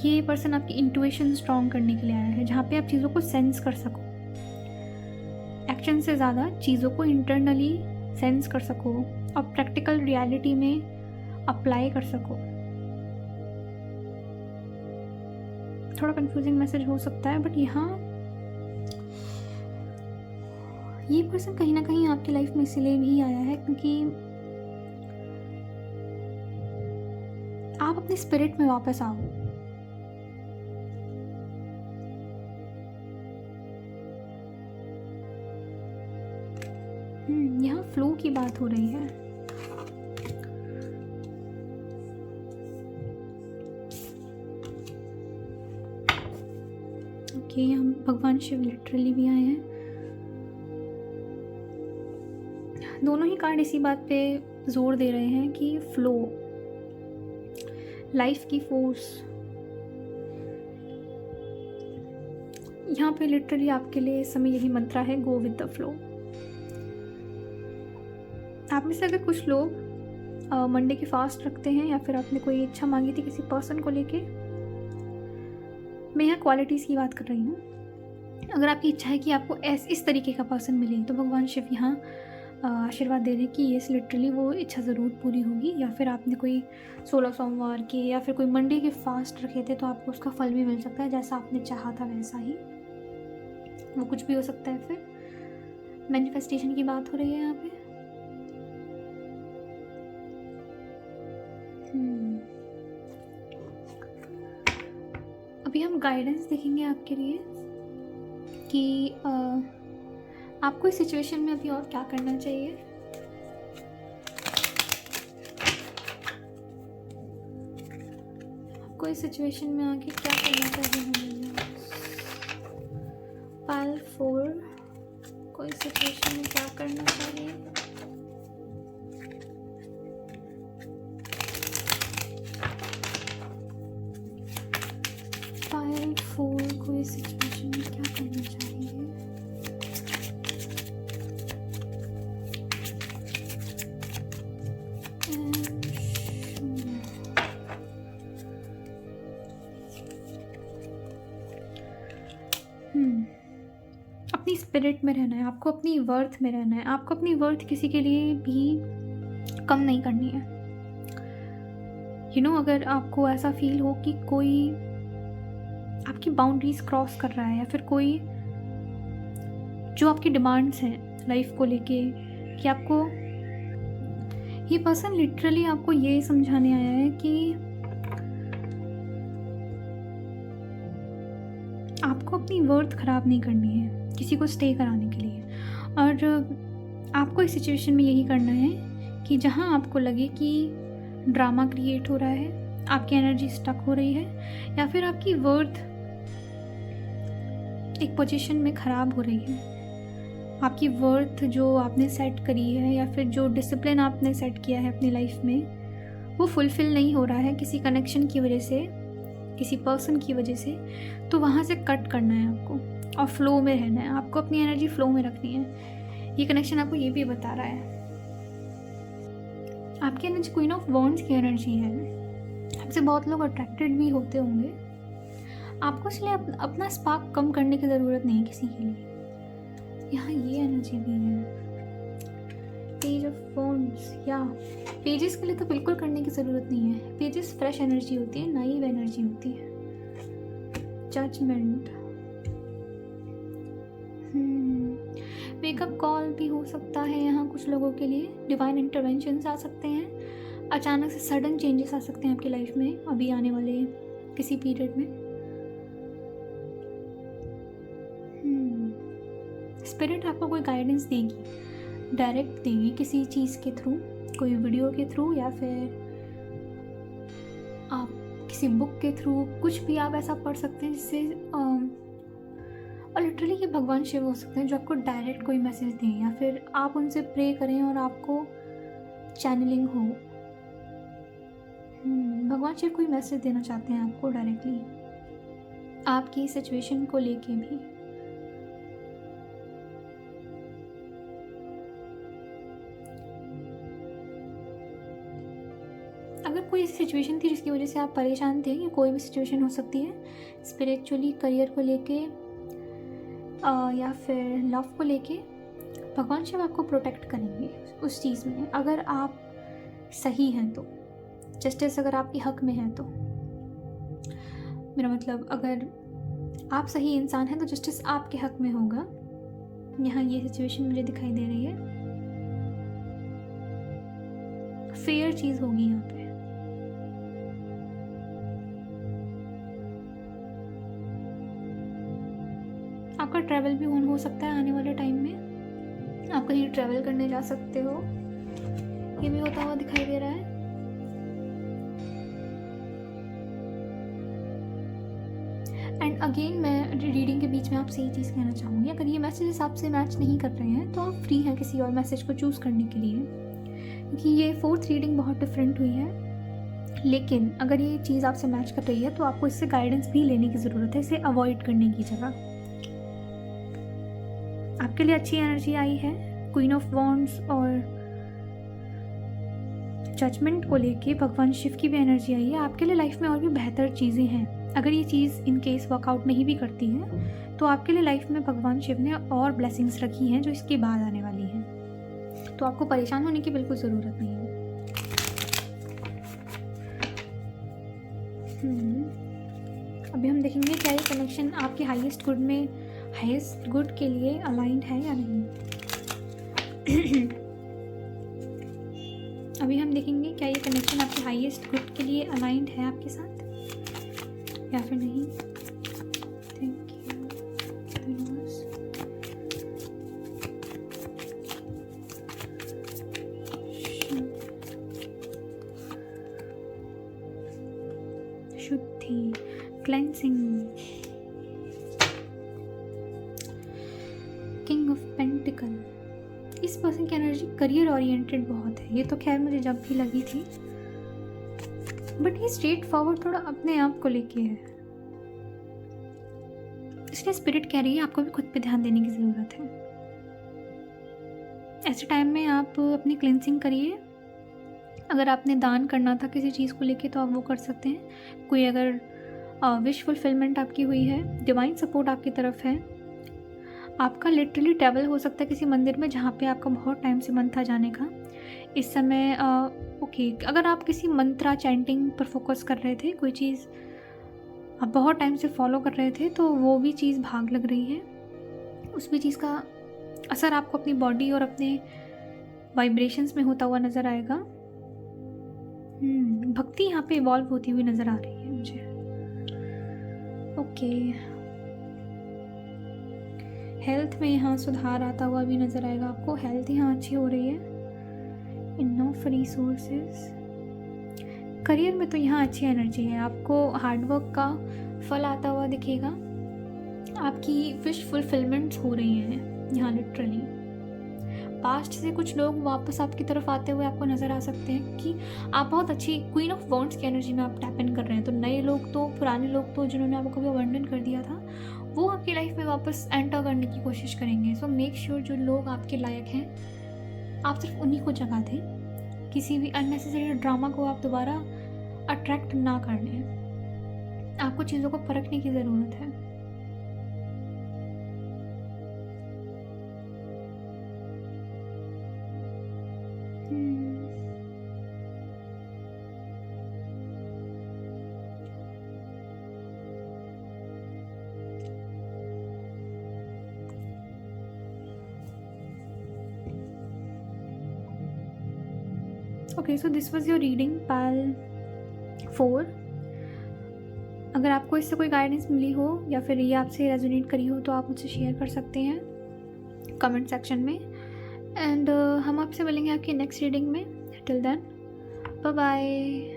ये पर्सन आपकी इंट्यूशन स्ट्रॉन्ग करने के लिए आया है, जहाँ पे आप चीज़ों को सेंस कर सको, एक्शन से ज़्यादा चीज़ों को इंटरनली सेंस कर सको और प्रैक्टिकल रियलिटी में अप्लाई कर सको। थोड़ा कंफ्यूजिंग मैसेज हो सकता है, बट यहाँ ये पर्सन कहीं ना कहीं आपकी लाइफ में इसलिए भी आया है क्योंकि आप अपने स्पिरिट में वापस आओ। यहाँ फ्लो की बात हो रही है। ओके, हम भगवान शिव लिटरली भी आए हैं। दोनों ही कार्ड इसी बात पे जोर दे रहे हैं कि फ्लो, लाइफ की फोर्स यहाँ पे लिटरली आपके लिए इस समय यही मंत्रा है, गो विद द फ्लो। आप में से अगर कुछ लोग मंडे के फास्ट रखते हैं या फिर आपने कोई इच्छा मांगी थी किसी पर्सन को लेके, मैं यहाँ क्वालिटीज़ की बात कर रही हूँ। अगर आपकी इच्छा है कि आपको इस तरीके का पर्सन मिले, तो भगवान शिव यहाँ आशीर्वाद दे रहे हैं कि ये लिटरली वो इच्छा ज़रूर पूरी होगी। या फिर आपने कोई 16 सोमवार के या फिर कोई मंडे के फास्ट रखे थे, तो आपको उसका फल भी मिल सकता है, जैसा आपने चाहा था वैसा ही। वो कुछ भी हो सकता है। फिर मैनिफेस्टेशन की बात हो रही है यहाँ पे। अभी हम गाइडेंस देखेंगे आपके लिए कि आपको इस सिचुएशन में अभी और क्या करना चाहिए। आपको इस सिचुएशन में आके क्या करना चाहिए। पाइल 4, कोई सिचुएशन में क्या करना चाहिए। पाइल 4, कोई सिचुएशन में क्या करना चाहिए। अपनी स्पिरिट में रहना है, आपको अपनी वर्थ में रहना है। आपको अपनी वर्थ किसी के लिए भी कम नहीं करनी है। अगर आपको ऐसा फील हो कि कोई आपकी बाउंड्रीज क्रॉस कर रहा है, या फिर कोई जो आपकी डिमांड्स हैं लाइफ को लेके, कि आपको ये पर्सन लिटरली आपको ये समझाने आया है कि आपको अपनी वर्थ ख़राब नहीं करनी है किसी को स्टे कराने के लिए। और आपको इस सिचुएशन में यही करना है कि जहाँ आपको लगे कि ड्रामा क्रिएट हो रहा है, आपकी एनर्जी स्टक हो रही है, या फिर आपकी वर्थ एक पोजीशन में ख़राब हो रही है, आपकी वर्थ जो आपने सेट करी है या फिर जो डिसिप्लिन आपने सेट किया है अपनी लाइफ में, वो फुलफ़िल नहीं हो रहा है किसी कनेक्शन की वजह से, किसी पर्सन की वजह से, तो वहाँ से कट करना है आपको और फ्लो में रहना है। आपको अपनी एनर्जी फ्लो में रखनी है। ये कनेक्शन आपको ये भी बता रहा है। आपकी एनर्जी क्वीन ऑफ वॉन्ड्स की एनर्जी है। आपसे बहुत लोग अट्रैक्टेड भी होते होंगे। आपको इसलिए अपना स्पार्क कम करने की ज़रूरत नहीं है किसी के लिए। यहाँ ये एनर्जी भी है, पेज ऑफ वॉन्ड्स। या पेजेस के लिए तो बिल्कुल करने की ज़रूरत नहीं है। पेजेस फ्रेश एनर्जी होती है, नाइव एनर्जी होती है। जजमेंट, वेकअप कॉल भी हो सकता है यहाँ कुछ लोगों के लिए। डिवाइन इंटरवेंशंस आ सकते हैं, अचानक से सडन चेंजेस आ सकते हैं आपकी लाइफ में अभी आने वाले किसी पीरियड में। स्पिरिट आपको कोई गाइडेंस देगी, डायरेक्ट देगी किसी चीज़ के थ्रू, कोई वीडियो के थ्रू, या फिर आप किसी बुक के थ्रू, कुछ भी आप ऐसा पढ़ सकते हैं जिससे और लिटरली ये भगवान शिव हो सकते हैं जो आपको डायरेक्ट कोई मैसेज दें, या फिर आप उनसे प्रे करें और आपको चैनलिंग हो। भगवान शिव कोई मैसेज देना चाहते हैं आपको डायरेक्टली आपकी सिचुएशन को लेके भी। अगर कोई सिचुएशन थी जिसकी वजह से आप परेशान थे, या कोई भी सिचुएशन हो सकती है स्पिरिचुअली, करियर को लेके या फिर लव को लेके, भगवान शिव आपको प्रोटेक्ट करेंगे उस चीज़ में। अगर आप सही हैं तो, जस्टिस अगर आपके हक में है तो, मेरा मतलब अगर आप सही इंसान हैं तो जस्टिस आपके हक में होगा। यहाँ ये सिचुएशन मुझे दिखाई दे रही है। फेयर चीज़ होगी यहाँ पे। आपका ट्रैवल भी ऑन हो सकता है आने वाले टाइम में। आप कहीं ट्रैवल करने जा सकते हो, ये भी होता हुआ दिखाई दे रहा है। एंड अगेन मैं रीडिंग के बीच में आपसे ये चीज़ कहना चाहूँगी, अगर ये मैसेजेस आपसे मैच नहीं कर रहे हैं तो आप फ्री हैं किसी और मैसेज को चूज़ करने के लिए, क्योंकि ये 4th रीडिंग बहुत डिफरेंट हुई है। लेकिन अगर ये चीज़ आपसे मैच कर रही है तो आपको इससे गाइडेंस भी लेने की ज़रूरत है, इसे अवॉइड करने की जगह। आपके लिए अच्छी एनर्जी आई है, क्वीन ऑफ वॉन्ड्स और जजमेंट को लेके भगवान शिव की भी एनर्जी आई है। आपके लिए लाइफ में और भी बेहतर चीज़ें हैं। अगर ये चीज़ इन केस वर्कआउट नहीं भी करती है तो आपके लिए लाइफ में भगवान शिव ने और ब्लेसिंग्स रखी हैं जो इसके बाद आने वाली हैं, तो आपको परेशान होने की बिल्कुल ज़रूरत नहीं है। अभी हम देखेंगे क्या ये कनेक्शन आपके हाईएस्ट गुड के लिए अलाइंड है या नहीं। अभी हम देखेंगे क्या ये कनेक्शन आपके हाईएस्ट गुड के लिए अलाइंड है आपके साथ या फिर नहीं। Thank you universe. शुद्धि, क्लेंसिंग, किंग ऑफ पेंटिकल। इस पर्सन की एनर्जी करियर ओरिएंटेड बहुत है। ये तो खैर मुझे जब भी लगी थी, बट ये स्ट्रेट फॉरवर्ड थोड़ा अपने आप को लेके है, इसलिए स्पिरिट कह रही है आपको भी खुद पे ध्यान देने की ज़रूरत है। ऐसे टाइम में आप अपनी क्लिनसिंग करिए। अगर आपने दान करना था किसी चीज़ को लेके तो आप वो कर सकते हैं। कोई अगर विश फुलफिलमेंट आपकी हुई है, डिवाइन सपोर्ट आपकी तरफ है, आपका लिटरली ट्रैवल हो सकता है किसी मंदिर में जहाँ पे आपका बहुत टाइम से मन था जाने का। इस समय ओके, अगर आप किसी मंत्रा चैंटिंग पर फोकस कर रहे थे, कोई चीज़ आप बहुत टाइम से फॉलो कर रहे थे, तो वो भी चीज़ भाग लग रही है। उस भी चीज़ का असर आपको अपनी बॉडी और अपने वाइब्रेशंस में होता हुआ नज़र आएगा। भक्ति यहाँ पे इवॉल्व होती हुई नज़र आ रही है मुझे। ओके, हेल्थ में यहाँ सुधार आता हुआ भी नज़र आएगा आपको। हेल्थ यहाँ अच्छी हो रही है। Enough resources. करियर में तो यहाँ अच्छी एनर्जी है, आपको हार्डवर्क का फल आता हुआ दिखेगा। आपकी विश फुलफिलमेंट्स हो रही हैं यहाँ लिटरली। पास्ट से कुछ लोग वापस आपकी तरफ आते हुए आपको नज़र आ सकते हैं कि आप बहुत अच्छी क्वीन ऑफ वॉन्ड्स की एनर्जी में आप टैप इन कर रहे हैं। तो नए लोग तो, पुराने लोग तो जिन्होंने आपको कभी अबंडन कर दिया था, वो आपकी लाइफ में वापस एंटर करने की कोशिश करेंगे। सो मेक श्योर जो लोग आपके लायक हैं आप सिर्फ उन्हीं को जगह दें। किसी भी अननेसेसरी ड्रामा को आप दोबारा अट्रैक्ट ना कर लें। आपको चीज़ों को परखने की ज़रूरत है। Okay, so this was your reading pile 4। अगर आपको इससे कोई गाइडेंस मिली हो या फिर ये आपसे रेजोनेट करी हो तो आप मुझसे शेयर कर सकते हैं कमेंट सेक्शन में। एंड हम आपसे मिलेंगे आपकी नेक्स्ट रीडिंग में। Till then, bye bye.